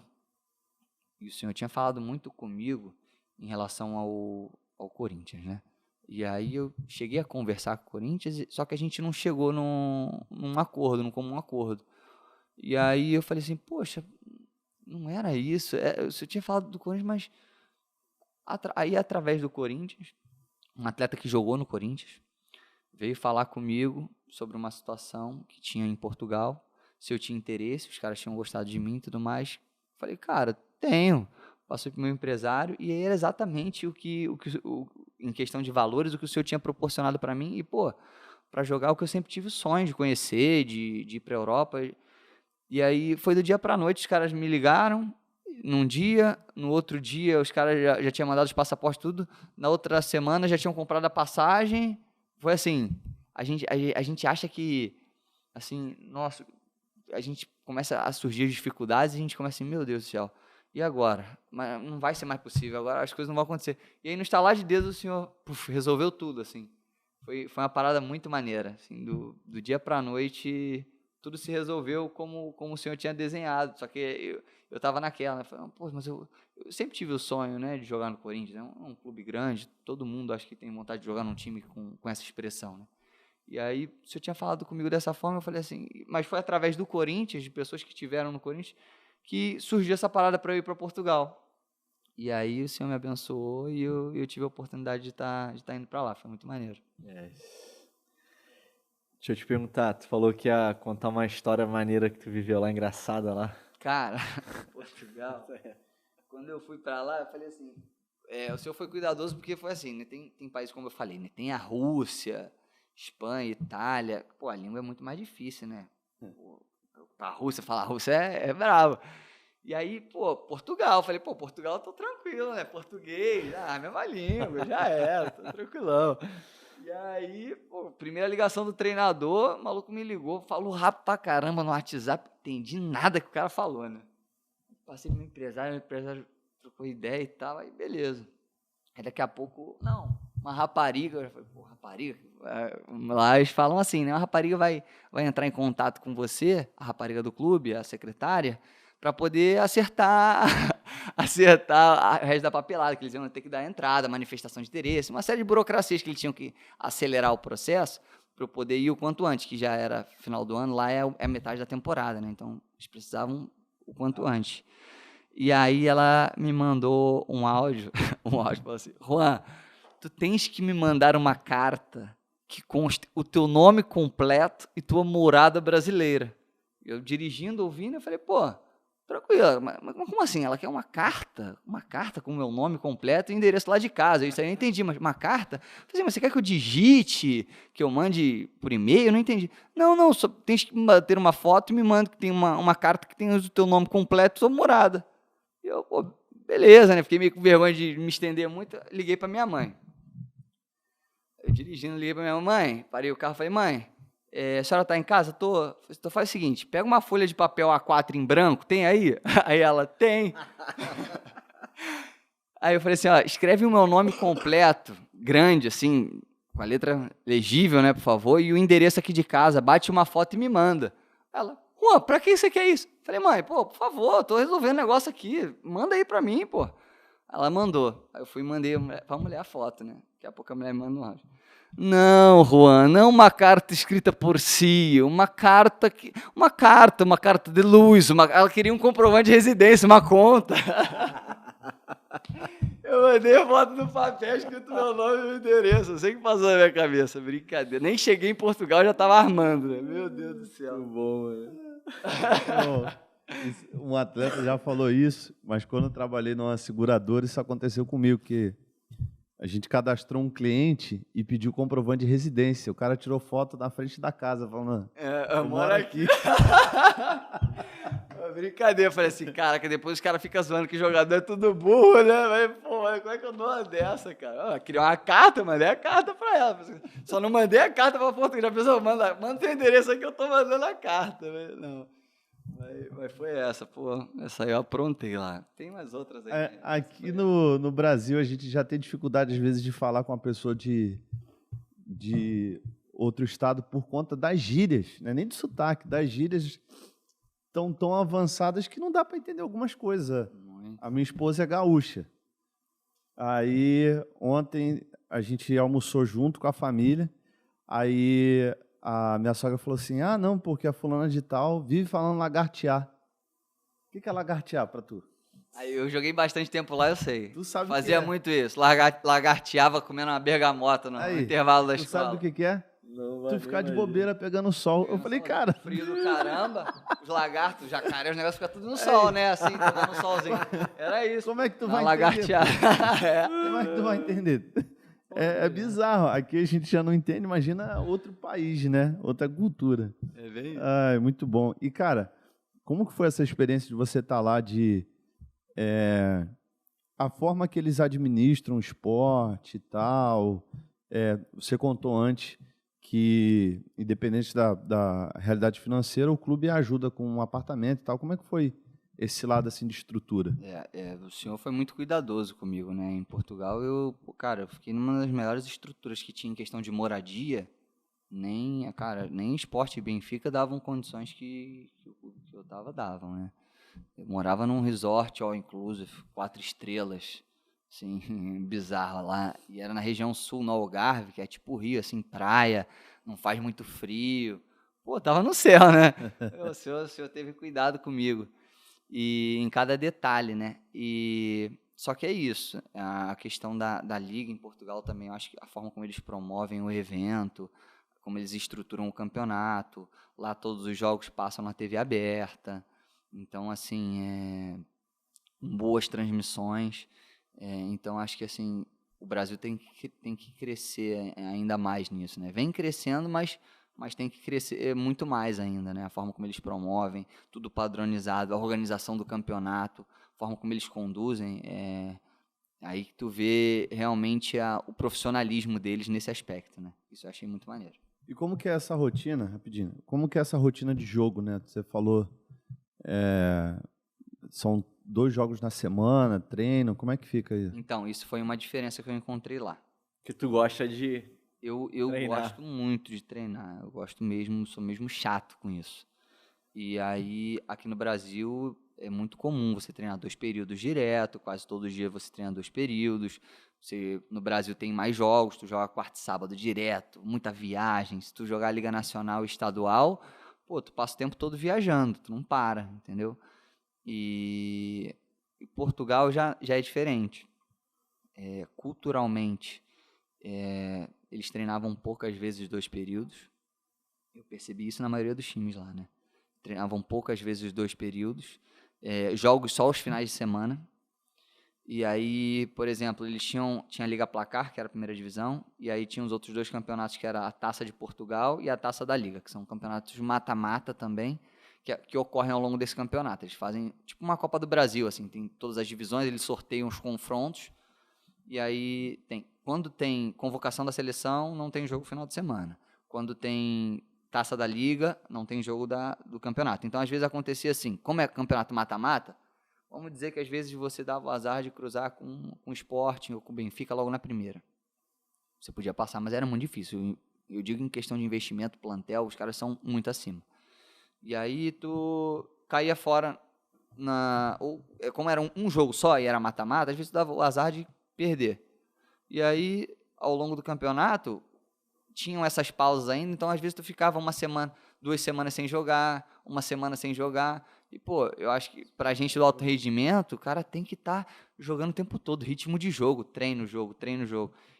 E o senhor tinha falado muito comigo em relação ao Corinthians, né? E aí eu cheguei a conversar com o Corinthians, só que a gente não chegou num acordo, num comum acordo. E aí eu falei assim, poxa, não era isso. O senhor tinha falado do Corinthians, mas... Aí, através do Corinthians, um atleta que jogou no Corinthians veio falar comigo sobre uma situação que tinha em Portugal, se eu tinha interesse, os caras tinham gostado de mim e tudo mais. Falei, cara, tenho. Passou para o meu empresário e era exatamente em questão de valores, o que o senhor tinha proporcionado para mim. E, pô, para jogar o que eu sempre tive o sonho de conhecer, de ir para a Europa. E aí foi do dia para a noite, os caras me ligaram. Num dia, no outro dia os caras já tinham mandado os passaportes tudo, na outra semana já tinham comprado a passagem. Foi assim, a gente acha que, assim, nossa, a gente começa a surgir as dificuldades e a gente começa assim, meu Deus do céu, e agora? Mas não vai ser mais possível, agora as coisas não vão acontecer. E aí no estalar de dedos o senhor resolveu tudo, assim. Foi uma parada muito maneira, assim, do dia para a noite tudo se resolveu como o senhor tinha desenhado, só que eu estava naquela, né? Falei, pô, mas eu sempre tive o sonho, né, de jogar no Corinthians, é um clube grande, todo mundo acho que tem vontade de jogar num time com essa expressão, né? E aí, o senhor tinha falado comigo dessa forma, eu falei assim, mas foi através do Corinthians, de pessoas que estiveram no Corinthians, que surgiu essa parada para eu ir para Portugal. E aí o senhor me abençoou e eu tive a oportunidade de tá indo para lá, foi muito maneiro. Deixa eu te perguntar, tu falou que ia contar uma história maneira que tu viveu lá, engraçada lá. Cara, Portugal, quando eu fui para lá, eu falei assim, o senhor foi cuidadoso porque foi assim, né, tem países como eu falei, né, tem a Rússia, Espanha, Itália, pô, a língua é muito mais difícil, né? Pra Rússia, falar Rússia é bravo. E aí, pô, Portugal, falei, pô, Portugal eu tô tranquilo, né? Português, mesma língua, já era, tô tranquilão. E aí, pô, primeira ligação do treinador, o maluco me ligou, falou rápido pra caramba no WhatsApp, entendi nada que o cara falou, né? Passei pro meu empresário, o empresário trocou ideia e tal, aí beleza. Aí daqui a pouco, uma rapariga, eu falei, pô, rapariga, lá eles falam assim, né? Uma rapariga vai entrar em contato com você, a rapariga do clube, a secretária, para poder acertar o resto da papelada, que eles iam ter que dar entrada, manifestação de interesse, uma série de burocracias que eles tinham que acelerar o processo para eu poder ir o quanto antes, que já era final do ano, lá é metade da temporada, né? Então, eles precisavam o quanto antes. E aí ela me mandou um áudio, falou assim, Juan, tu tens que me mandar uma carta que conste o teu nome completo e tua morada brasileira. Eu dirigindo, ouvindo, eu falei, pô, tranquilo, mas como assim? Ela quer uma carta com o meu nome completo e endereço lá de casa. Isso aí eu não entendi, mas uma carta? Eu falei, mas você quer que eu digite, que eu mande por e-mail? Eu não entendi. Não, só tens que ter uma foto e me manda que tem uma carta que tem o teu nome completo e tua morada. E eu, pô, beleza, né? Fiquei meio com vergonha de me estender muito, liguei para minha mãe. Eu dirigindo, liguei para minha mãe, parei o carro e falei, mãe, a senhora está em casa? Tô. Então faz o seguinte, pega uma folha de papel A4 em branco, tem aí? Aí ela, tem. Aí eu falei assim, ó, escreve o meu nome completo, grande, assim, com a letra legível, né, por favor, e o endereço aqui de casa, bate uma foto e me manda. Ela, Juan, pra que você quer isso? Falei, mãe, pô, por favor, tô resolvendo um negócio aqui, manda aí pra mim, pô. Ela mandou. Aí eu fui e mandei pra mulher a foto, né? Daqui a pouco a mulher me manda um áudio. Não, Juan, não uma carta escrita por si, uma carta de luz, ela queria um comprovante de residência, uma conta. Eu mandei a foto no papel, escrito meu nome e meu endereço, eu sei que passou na minha cabeça, brincadeira. Nem cheguei em Portugal, já estava armando, né? Meu Deus do céu. Muito bom, mano. Um atleta já falou isso, mas quando eu trabalhei numa seguradora, isso aconteceu comigo, que A gente cadastrou um cliente e pediu comprovante de residência. O cara tirou foto na frente da casa, falando, eu moro aqui. Brincadeira, eu falei assim, cara, que depois os caras ficam zoando que jogador é tudo burro, né? Mas, pô, como é que eu dou uma dessa, cara? Eu queria uma carta, mandei a carta pra ela. Só não mandei a carta pra Portugal. A pessoa manda seu endereço aqui, eu tô mandando a carta. Não. Mas foi essa, pô. Essa aí eu aprontei lá. Tem mais outras aí. Né? Aqui no Brasil, a gente já tem dificuldade, às vezes, de falar com uma pessoa de outro estado por conta das gírias, não é nem de sotaque, das gírias tão avançadas que não dá para entender algumas coisas. Muito. A minha esposa é gaúcha. Aí, ontem, a gente almoçou junto com a família. Aí, a minha sogra falou assim, não, porque a fulana de tal vive falando lagartear. O que é lagartear para tu? Aí eu joguei bastante tempo lá, eu sei. Tu sabe Fazia o que é? muito isso. Lagarteava comendo uma bergamota no intervalo da escola. Tu sabe do que é? Não, Tu ficar de bobeira pegando sol. Eu falei, cara... Frio do caramba, os lagartos, os jacaré, os negócios ficam tudo no sol, né? Assim, pegando no solzinho. Era isso. Como é que tu vai lagartear. entender? Como é que tu vai entender? É bizarro. Aqui a gente já não entende, imagina outro país, né? Outra cultura. É bem isso. Muito bom. E, cara, como que foi essa experiência de você estar lá, a forma que eles administram o esporte e tal? Você contou antes que, independente da realidade financeira, o clube ajuda com um apartamento e tal. Como é que foi esse lado assim de estrutura? O senhor foi muito cuidadoso comigo, né? Em Portugal, eu fiquei numa das melhores estruturas que tinha em questão de moradia. Nem Sport e Benfica davam condições que eu davam, né? Eu morava num resort all inclusive, 4 estrelas, assim, bizarro lá. E era na região sul, no Algarve, que é tipo Rio, assim, praia, não faz muito frio. Pô, tava no céu, né? O senhor teve cuidado comigo. E em cada detalhe, né? Só que é isso. A questão da Liga em Portugal também, eu acho que a forma como eles promovem o evento, como eles estruturam o campeonato, lá todos os jogos passam na TV aberta. Então, assim, boas transmissões. Então, acho que assim, o Brasil tem que crescer ainda mais nisso, né? Vem crescendo, mas tem que crescer muito mais ainda, né? A forma como eles promovem, tudo padronizado, a organização do campeonato, a forma como eles conduzem, aí que tu vê realmente o profissionalismo deles nesse aspecto, né? Isso eu achei muito maneiro. E como que é essa rotina, rapidinho, como que é essa rotina de jogo, né? Você falou, são 2 jogos na semana, treino, como é que fica isso? Então, isso foi uma diferença que eu encontrei lá. Que tu gosta de... Eu gosto muito de treinar, eu gosto mesmo, sou mesmo chato com isso. E aí, aqui no Brasil, é muito comum você treinar 2 períodos direto, quase todo dia você treina 2 períodos. No Brasil tem mais jogos, tu joga quarta e sábado direto, muita viagem. Se tu jogar Liga Nacional e Estadual, pô, tu passa o tempo todo viajando, tu não para, entendeu? E Portugal já é diferente. Culturalmente, eles treinavam poucas vezes 2 períodos. Eu percebi isso na maioria dos times lá, né? Treinavam poucas vezes os 2 períodos. Jogos só aos finais de semana. E aí, por exemplo, eles tinha a Liga Placar, que era a primeira divisão, e aí tinha os outros 2 campeonatos, que era a Taça de Portugal e a Taça da Liga, que são campeonatos mata-mata também, que ocorrem ao longo desse campeonato. Eles fazem tipo uma Copa do Brasil, assim, tem todas as divisões, eles sorteiam os confrontos, e aí quando tem convocação da seleção, não tem jogo final de semana. Quando tem Taça da Liga, não tem jogo do campeonato. Então, às vezes acontecia assim, como é campeonato mata-mata, vamos dizer que às vezes você dava o azar de cruzar com o Sport ou com o Benfica logo na primeira. Você podia passar, mas era muito difícil. Eu digo em questão de investimento, plantel, os caras são muito acima. E aí tu caía fora, como era um jogo só e era mata-mata, às vezes tu dava o azar de perder. E aí, ao longo do campeonato, tinham essas pausas ainda, então às vezes tu ficava 1 semana, 2 semanas sem jogar, 1 semana sem jogar. E, pô, eu acho que pra gente do alto rendimento, o cara tem que estar jogando o tempo todo, ritmo de jogo, treino, jogo.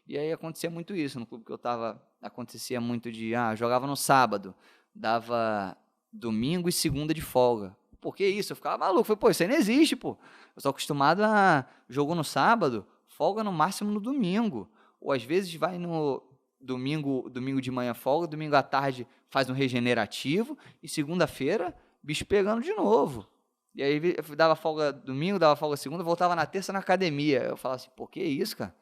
E aí acontecia muito isso no clube que eu tava, acontecia muito jogava no sábado, dava domingo e segunda de folga. Por que isso? Eu ficava maluco, falei, pô, isso aí não existe, pô. Eu sou acostumado a jogo no sábado, folga no máximo no domingo. Ou às vezes vai no domingo de manhã folga, domingo à tarde faz um regenerativo e segunda-feira, bicho pegando de novo. E aí dava folga domingo, dava folga segunda, voltava na terça na academia. Eu falava assim, pô, que isso, cara?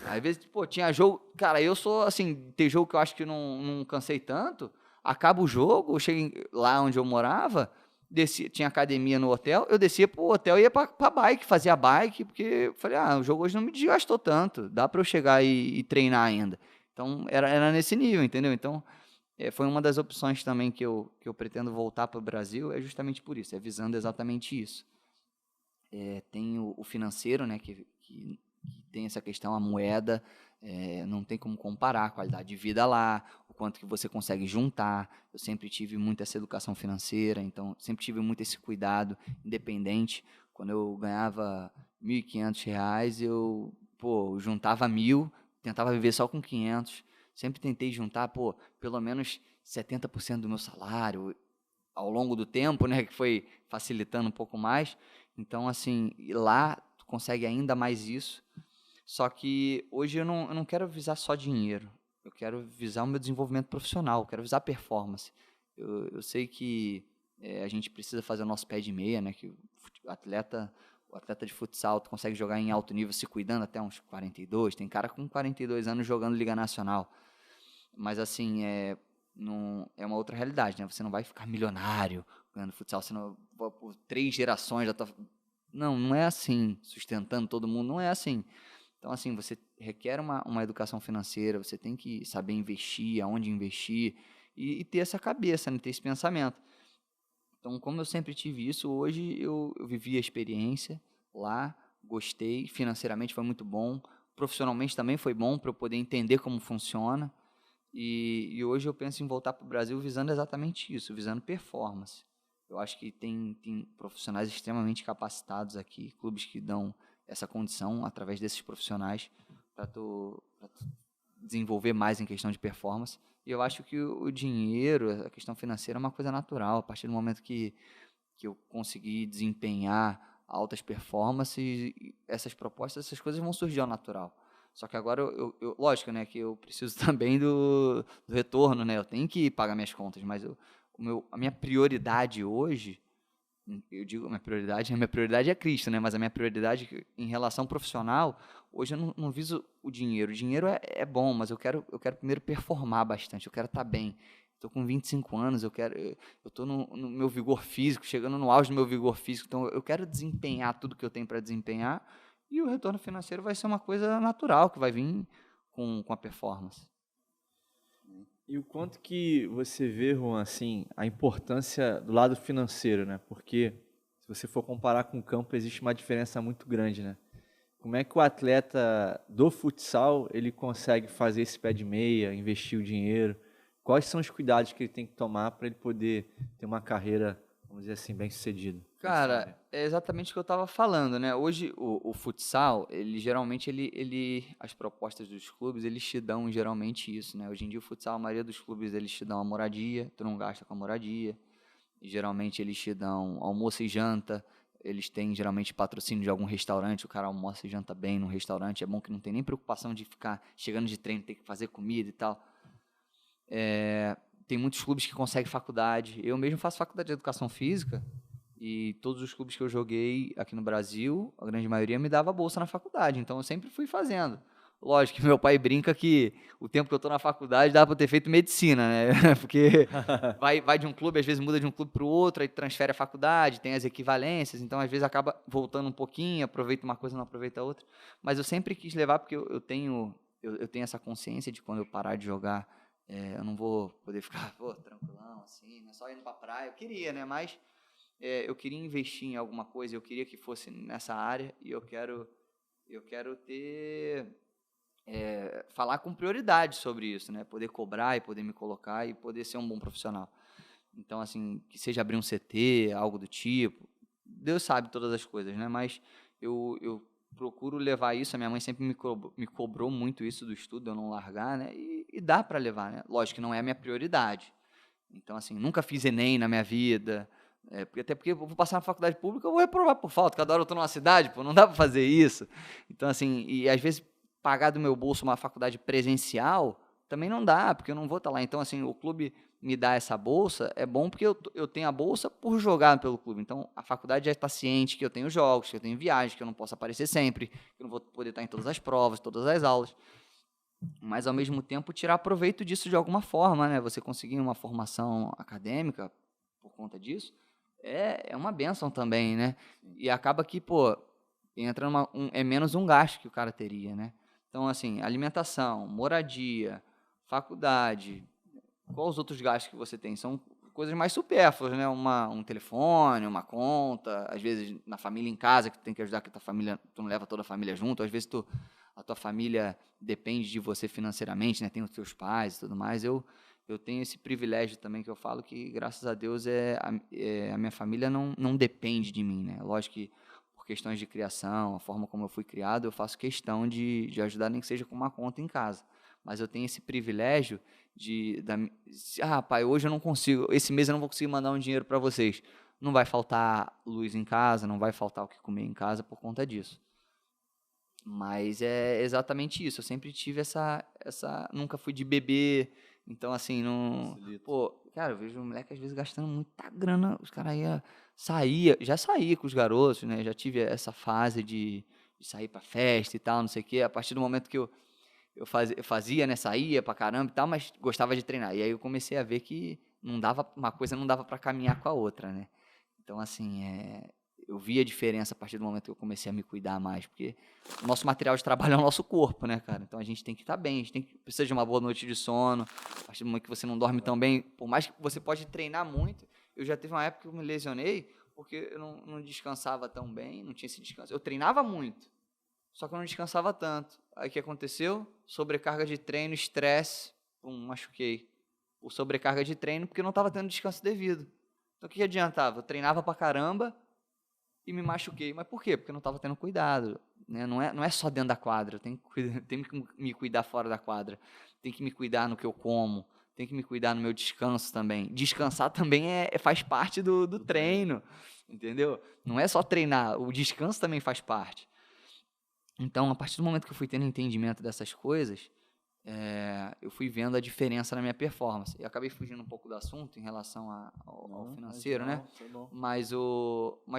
Às vezes, pô, tinha jogo... Cara, eu sou, assim, tem jogo que eu acho que não cansei tanto, acaba o jogo, eu cheguei lá onde eu morava, tinha academia no hotel, eu descia pro hotel e ia pra bike, fazia bike, porque eu falei, o jogo hoje não me desgastou tanto, dá pra eu chegar e treinar ainda. Então, era nesse nível, entendeu? Então, foi uma das opções também que eu pretendo voltar para o Brasil, é justamente por isso, é visando exatamente isso. Tem o financeiro, né, que tem essa questão, a moeda, não tem como comparar a qualidade de vida lá, o quanto que você consegue juntar. Eu sempre tive muito essa educação financeira, então sempre tive muito esse cuidado, independente. Quando eu ganhava R$ 1.500, eu juntava 1.000, tentava viver só com 500. Sempre tentei juntar, pelo menos 70% do meu salário ao longo do tempo, né, que foi facilitando um pouco mais. Então, assim, lá tu consegue ainda mais isso. Só que hoje eu não quero visar só dinheiro. Eu quero visar o meu desenvolvimento profissional, eu quero visar performance. Eu sei que a gente precisa fazer o nosso pé de meia, né, que o atleta de futsal tu consegue jogar em alto nível se cuidando até uns 42. Tem cara com 42 anos jogando Liga Nacional. Mas, assim, é uma outra realidade, né? Você não vai ficar milionário ganhando futsal, você não por 3 gerações já tá... Não é assim, sustentando todo mundo, não é assim. Então, assim, você requer uma educação financeira, você tem que saber investir, aonde investir, e ter essa cabeça, né? Ter esse pensamento. Então, como eu sempre tive isso, hoje eu vivi a experiência lá, gostei, financeiramente foi muito bom, profissionalmente também foi bom para eu poder entender como funciona. E hoje eu penso em voltar para o Brasil visando exatamente isso, visando performance. Eu acho que tem profissionais extremamente capacitados aqui, clubes que dão essa condição através desses profissionais para tu desenvolver mais em questão de performance. E eu acho que o dinheiro, a questão financeira é uma coisa natural. A partir do momento que eu conseguir desempenhar altas performances, essas propostas, essas coisas vão surgir ao natural. Só que agora, lógico, né, que eu preciso também do retorno, né? Eu tenho que pagar minhas contas, mas a minha prioridade hoje, eu digo, a minha prioridade é Cristo, né? Mas a minha prioridade em relação profissional, hoje eu não viso o dinheiro. O dinheiro é bom, mas eu quero primeiro performar bastante, eu quero estar bem. Estou com 25 anos, eu estou no meu vigor físico, chegando no auge do meu vigor físico, então eu quero desempenhar tudo que eu tenho para desempenhar. E o retorno financeiro vai ser uma coisa natural, que vai vir com a performance. E o quanto que você vê, Juan, assim, a importância do lado financeiro, né? Porque se você for comparar com o campo, existe uma diferença muito grande, né? Como é que o atleta do futsal, ele consegue fazer esse pé de meia, investir o dinheiro? Quais são os cuidados que ele tem que tomar para ele poder ter uma carreira, vamos dizer assim, bem-sucedida? Cara, é exatamente o que eu estava falando, né? Hoje o futsal, ele geralmente as propostas dos clubes, eles te dão geralmente isso, né? Hoje em dia o futsal, a maioria dos clubes, eles te dão a moradia, tu não gasta com a moradia. E, geralmente eles te dão almoço e janta, eles têm geralmente patrocínio de algum restaurante, o cara almoça e janta bem no restaurante, é bom que não tem nem preocupação de ficar chegando de treino, ter que fazer comida e tal. Tem muitos clubes que conseguem faculdade, eu mesmo faço faculdade de educação física, e todos os clubes que eu joguei aqui no Brasil, a grande maioria me dava bolsa na faculdade, então eu sempre fui fazendo. Lógico que meu pai brinca que o tempo que eu estou na faculdade dá para ter feito medicina, né? Porque vai de um clube, às vezes muda de um clube para o outro, aí transfere a faculdade, tem as equivalências, então às vezes acaba voltando um pouquinho, aproveita uma coisa, não aproveita a outra. Mas eu sempre quis levar, porque eu tenho essa consciência de quando eu parar de jogar, eu não vou poder ficar tranquilão, assim, né? Só indo para a praia. Eu queria, né? Mas eu queria investir em alguma coisa, eu queria que fosse nessa área, e eu quero ter... falar com prioridade sobre isso, né? Poder cobrar e poder me colocar e poder ser um bom profissional. Então, assim, que seja abrir um CT, algo do tipo. Deus sabe todas as coisas, né? Mas eu procuro levar isso. A minha mãe sempre me cobrou muito isso do estudo, eu não largar, né? E dá para levar, né? Lógico que não é a minha prioridade. Então, assim, nunca fiz Enem na minha vida, Até porque eu vou passar na faculdade pública, eu vou reprovar por falta. Cada hora eu estou numa cidade, pô, não dá para fazer isso. Então, assim, e às vezes pagar do meu bolso uma faculdade presencial também não dá, porque eu não vou estar lá. Então, assim, o clube me dá essa bolsa, é bom porque eu tenho a bolsa por jogar pelo clube. Então, a faculdade já está ciente que eu tenho jogos, que eu tenho viagens, que eu não posso aparecer sempre, que eu não vou poder estar em todas as provas, todas as aulas. Mas, ao mesmo tempo, tirar proveito disso de alguma forma, né? Você conseguir uma formação acadêmica por conta disso é uma bênção também, né? E acaba que, pô, entra é menos um gasto que o cara teria, né? Então, assim, alimentação, moradia, faculdade, quais os outros gastos que você tem? São coisas mais supérfluas, né? Um telefone, uma conta, às vezes na família em casa, que tu tem que ajudar que a tua família, tu não leva toda a família junto, às vezes a tua família depende de você financeiramente, né? Tem os teus pais e tudo mais. Eu tenho esse privilégio também que eu falo que, graças a Deus, a minha família não depende de mim, né? Lógico que por questões de criação, a forma como eu fui criado, eu faço questão de ajudar, nem que seja com uma conta em casa. Mas eu tenho esse privilégio pai, hoje eu não consigo, esse mês eu não vou conseguir mandar um dinheiro para vocês. Não vai faltar luz em casa, não vai faltar o que comer em casa por conta disso. Mas é exatamente isso. Eu sempre tive nunca fui de beber, então assim, não... Pô, cara, eu vejo um moleque às vezes gastando muita grana, os caras já saía com os garotos, né? Já tive essa fase de sair pra festa e tal, não sei o quê. A partir do momento que eu fazia, né, saía pra caramba e tal, mas gostava de treinar. E aí eu comecei a ver que uma coisa não dava pra caminhar com a outra, né? Então, assim, eu vi a diferença a partir do momento que eu comecei a me cuidar mais, porque o nosso material de trabalho é o nosso corpo, né, cara? Então a gente tem que estar bem, precisa de uma boa noite de sono. A partir do momento que você não dorme tão bem, por mais que você pode treinar muito, eu já teve uma época que eu me lesionei porque eu não descansava tão bem, não tinha esse descanso. Eu treinava muito, só que eu não descansava tanto. Aí o que aconteceu? Sobrecarga de treino, estresse, machuquei. Por sobrecarga de treino, porque eu não estava tendo descanso devido. Então o que adiantava? Eu treinava pra caramba e me machuquei. Mas por quê? Porque eu não estava tendo cuidado. Né? Não é só dentro da quadra, eu tenho que me cuidar fora da quadra. Tenho que me cuidar no que eu como, tenho que me cuidar no meu descanso também. Descansar também faz parte do treino, entendeu? Não é só treinar, o descanso também faz parte. Então, a partir do momento que eu fui tendo entendimento dessas coisas, eu fui vendo a diferença na minha performance. Eu acabei fugindo um pouco do assunto em relação ao financeiro, né? Mas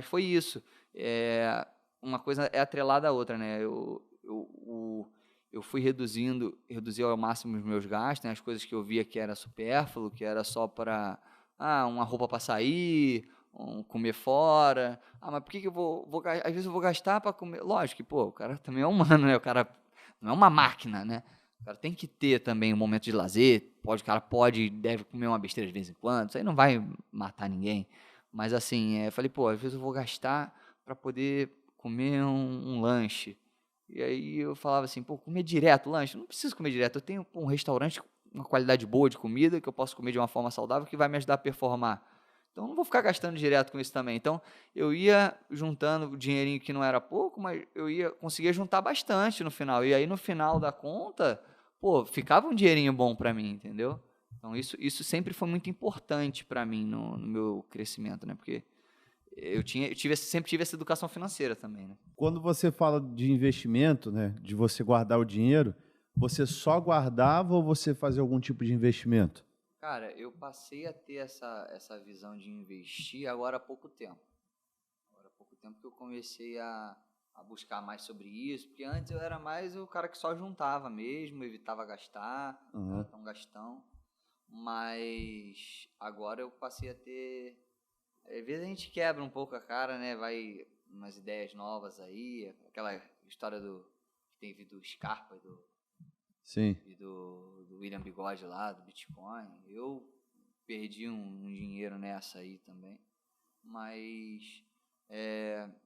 foi isso. Uma coisa é atrelada à outra, né? Eu fui reduzir ao máximo os meus gastos, né? As coisas que eu via que era supérfluo, que era só para uma roupa para sair, comer fora. Mas por que eu vou às vezes eu vou gastar para comer? Lógico que, pô, o cara também é humano, né? O cara não é uma máquina, né? O cara tem que ter também um momento de lazer. O cara deve comer uma besteira de vez em quando. Isso aí não vai matar ninguém. Mas assim, eu falei, pô, às vezes eu vou gastar para poder comer um lanche. E aí eu falava assim, pô, comer direto lanche? Não preciso comer direto. Eu tenho um restaurante com uma qualidade boa de comida que eu posso comer de uma forma saudável que vai me ajudar a performar. Então, eu não vou ficar gastando direto com isso também. Então, eu ia juntando o dinheirinho que não era pouco, mas conseguia juntar bastante no final. E aí, no final da conta, pô, ficava um dinheirinho bom para mim, entendeu? Então, isso sempre foi muito importante para mim no meu crescimento, né? Porque sempre tive essa educação financeira também, né? Quando você fala de investimento, né, de você guardar o dinheiro, você só guardava ou você fazia algum tipo de investimento? Cara, eu passei a ter essa visão de investir agora há pouco tempo. Agora há pouco tempo que eu comecei a buscar mais sobre isso, porque antes eu era mais o cara que só juntava mesmo, evitava gastar, não era tão gastão. Mas agora eu passei a ter... Às vezes a gente quebra um pouco a cara, né? Vai umas ideias novas aí, aquela história que teve do Scarpa Sim. E do William Bigode lá, do Bitcoin. Eu perdi um dinheiro nessa aí também. Mas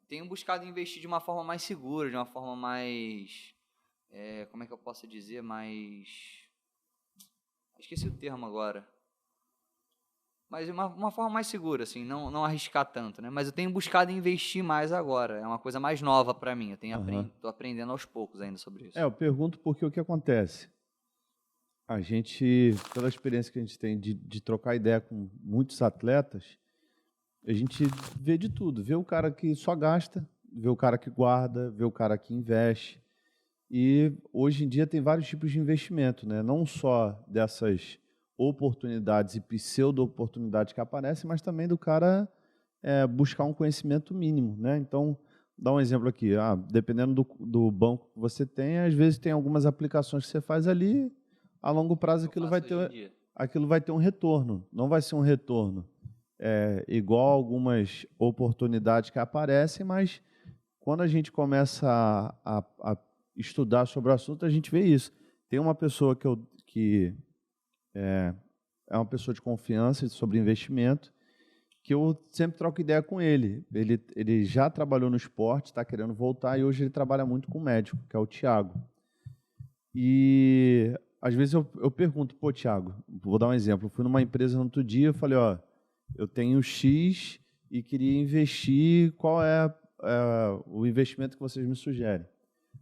tenho buscado investir de uma forma mais segura, de uma forma mais... como é que eu posso dizer? Esqueci o termo agora. Mas de uma forma mais segura, assim, não arriscar tanto, né? Mas eu tenho buscado investir mais agora. É uma coisa mais nova para mim. Tô aprendendo aos poucos ainda sobre isso. Eu pergunto porque o que acontece? A gente, pela experiência que a gente tem de trocar ideia com muitos atletas, A gente vê de tudo. Vê o cara que só gasta, vê o cara que guarda, vê o cara que investe. E hoje em dia tem vários tipos de investimento, né? Não só dessas oportunidades e pseudo-oportunidades que aparecem, mas também do cara buscar um conhecimento mínimo, né? Então, dá um exemplo aqui. Dependendo do banco que você tem, às vezes tem algumas aplicações que você faz ali, a longo prazo aquilo vai ter um retorno. Não vai ser um retorno igual algumas oportunidades que aparecem, mas quando a gente começa a estudar sobre o assunto, a gente vê isso. Tem uma pessoa que é uma pessoa de confiança sobre investimento, que eu sempre troco ideia com ele. Ele já trabalhou no esporte, está querendo voltar, e hoje ele trabalha muito com médico, que é o Thiago. E às vezes eu pergunto, pô, Thiago, vou dar um exemplo. Eu fui numa empresa no outro dia, eu falei, eu tenho X e queria investir, qual é o investimento que vocês me sugerem?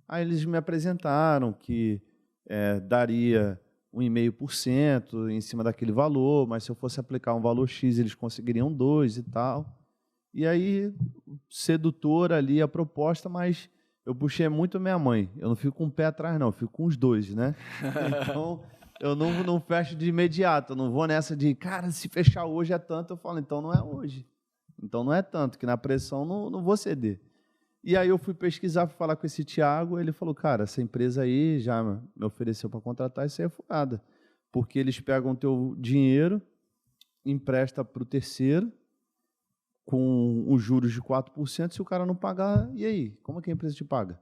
Aí eles me apresentaram que daria 1,5% em cima daquele valor, mas se eu fosse aplicar um valor X, eles conseguiriam 2 e tal. E aí, sedutora ali a proposta, mas eu puxei muito a minha mãe. Eu não fico com o pé atrás, não, eu fico com os dois, né? Então, eu não fecho de imediato, eu não vou nessa de, cara, se fechar hoje é tanto, eu falo, então não é hoje. Então não é tanto, que na pressão não vou ceder. E aí eu fui pesquisar, fui falar com esse Thiago, ele falou, cara, essa empresa aí já me ofereceu para contratar, isso aí é furada. Porque eles pegam o teu dinheiro, empresta para o terceiro, com os juros de 4%, se o cara não pagar, e aí? Como é que a empresa te paga?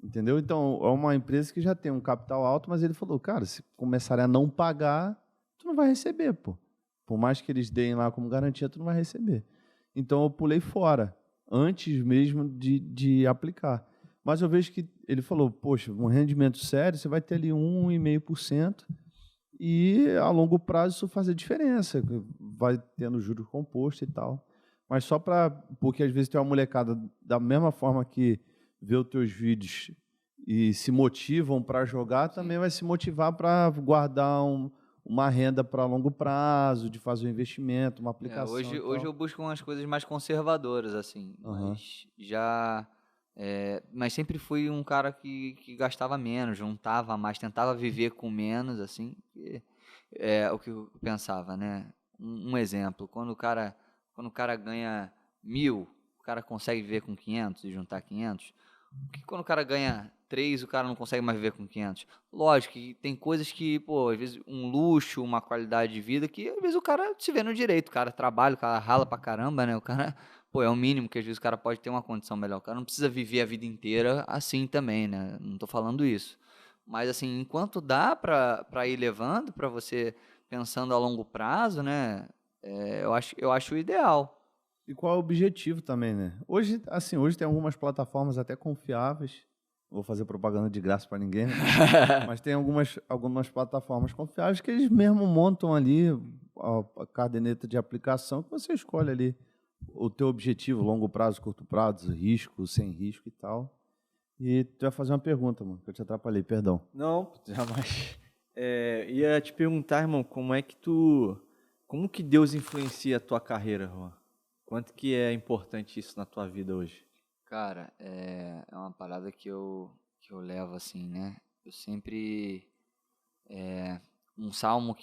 Entendeu? Então, é uma empresa que já tem um capital alto, mas ele falou, cara, se começarem a não pagar, tu não vai receber, pô. Por mais que eles deem lá como garantia, tu não vai receber. Então, eu pulei fora, antes mesmo de aplicar. Mas eu vejo que ele falou, poxa, um rendimento sério, você vai ter ali 1,5%, e a longo prazo isso faz a diferença, vai tendo juros compostos e tal. Mas só porque às vezes tem uma molecada, da mesma forma que vê os teus vídeos e se motivam para jogar, também vai se motivar para guardar uma renda para longo prazo, de fazer um investimento, uma aplicação. Hoje eu busco umas coisas mais conservadoras, assim, mas mas sempre fui um cara que gastava menos, juntava mais, tentava viver com menos, assim, é o que eu pensava, né? Um exemplo, quando o cara ganha 1.000, o cara consegue viver com 500 e juntar 500. Porque quando o cara ganha 3, o cara não consegue mais viver com 500. Lógico que tem coisas que, pô, às vezes um luxo, uma qualidade de vida que às vezes o cara se vê no direito, o cara trabalha, o cara rala pra caramba, né? O cara, pô, é o mínimo que às vezes o cara pode ter uma condição melhor. O cara não precisa viver a vida inteira assim também, né? Não tô falando isso. Mas assim, enquanto dá pra ir levando, pra você pensando a longo prazo, né? Eu acho o ideal. E qual é o objetivo também, né? Hoje tem algumas plataformas até confiáveis. Não vou fazer propaganda de graça para ninguém, né? Mas tem algumas plataformas confiáveis que eles mesmo montam ali a caderneta de aplicação que você escolhe ali o teu objetivo, longo prazo, curto prazo, risco, sem risco e tal. E tu ia fazer uma pergunta, mano, que eu te atrapalhei, perdão. Não, jamais. Ia te perguntar, irmão, como que Deus influencia a tua carreira, Juan? Quanto que é importante isso na tua vida hoje? Cara, é uma parada que eu levo assim, né? Eu sempre. Um salmo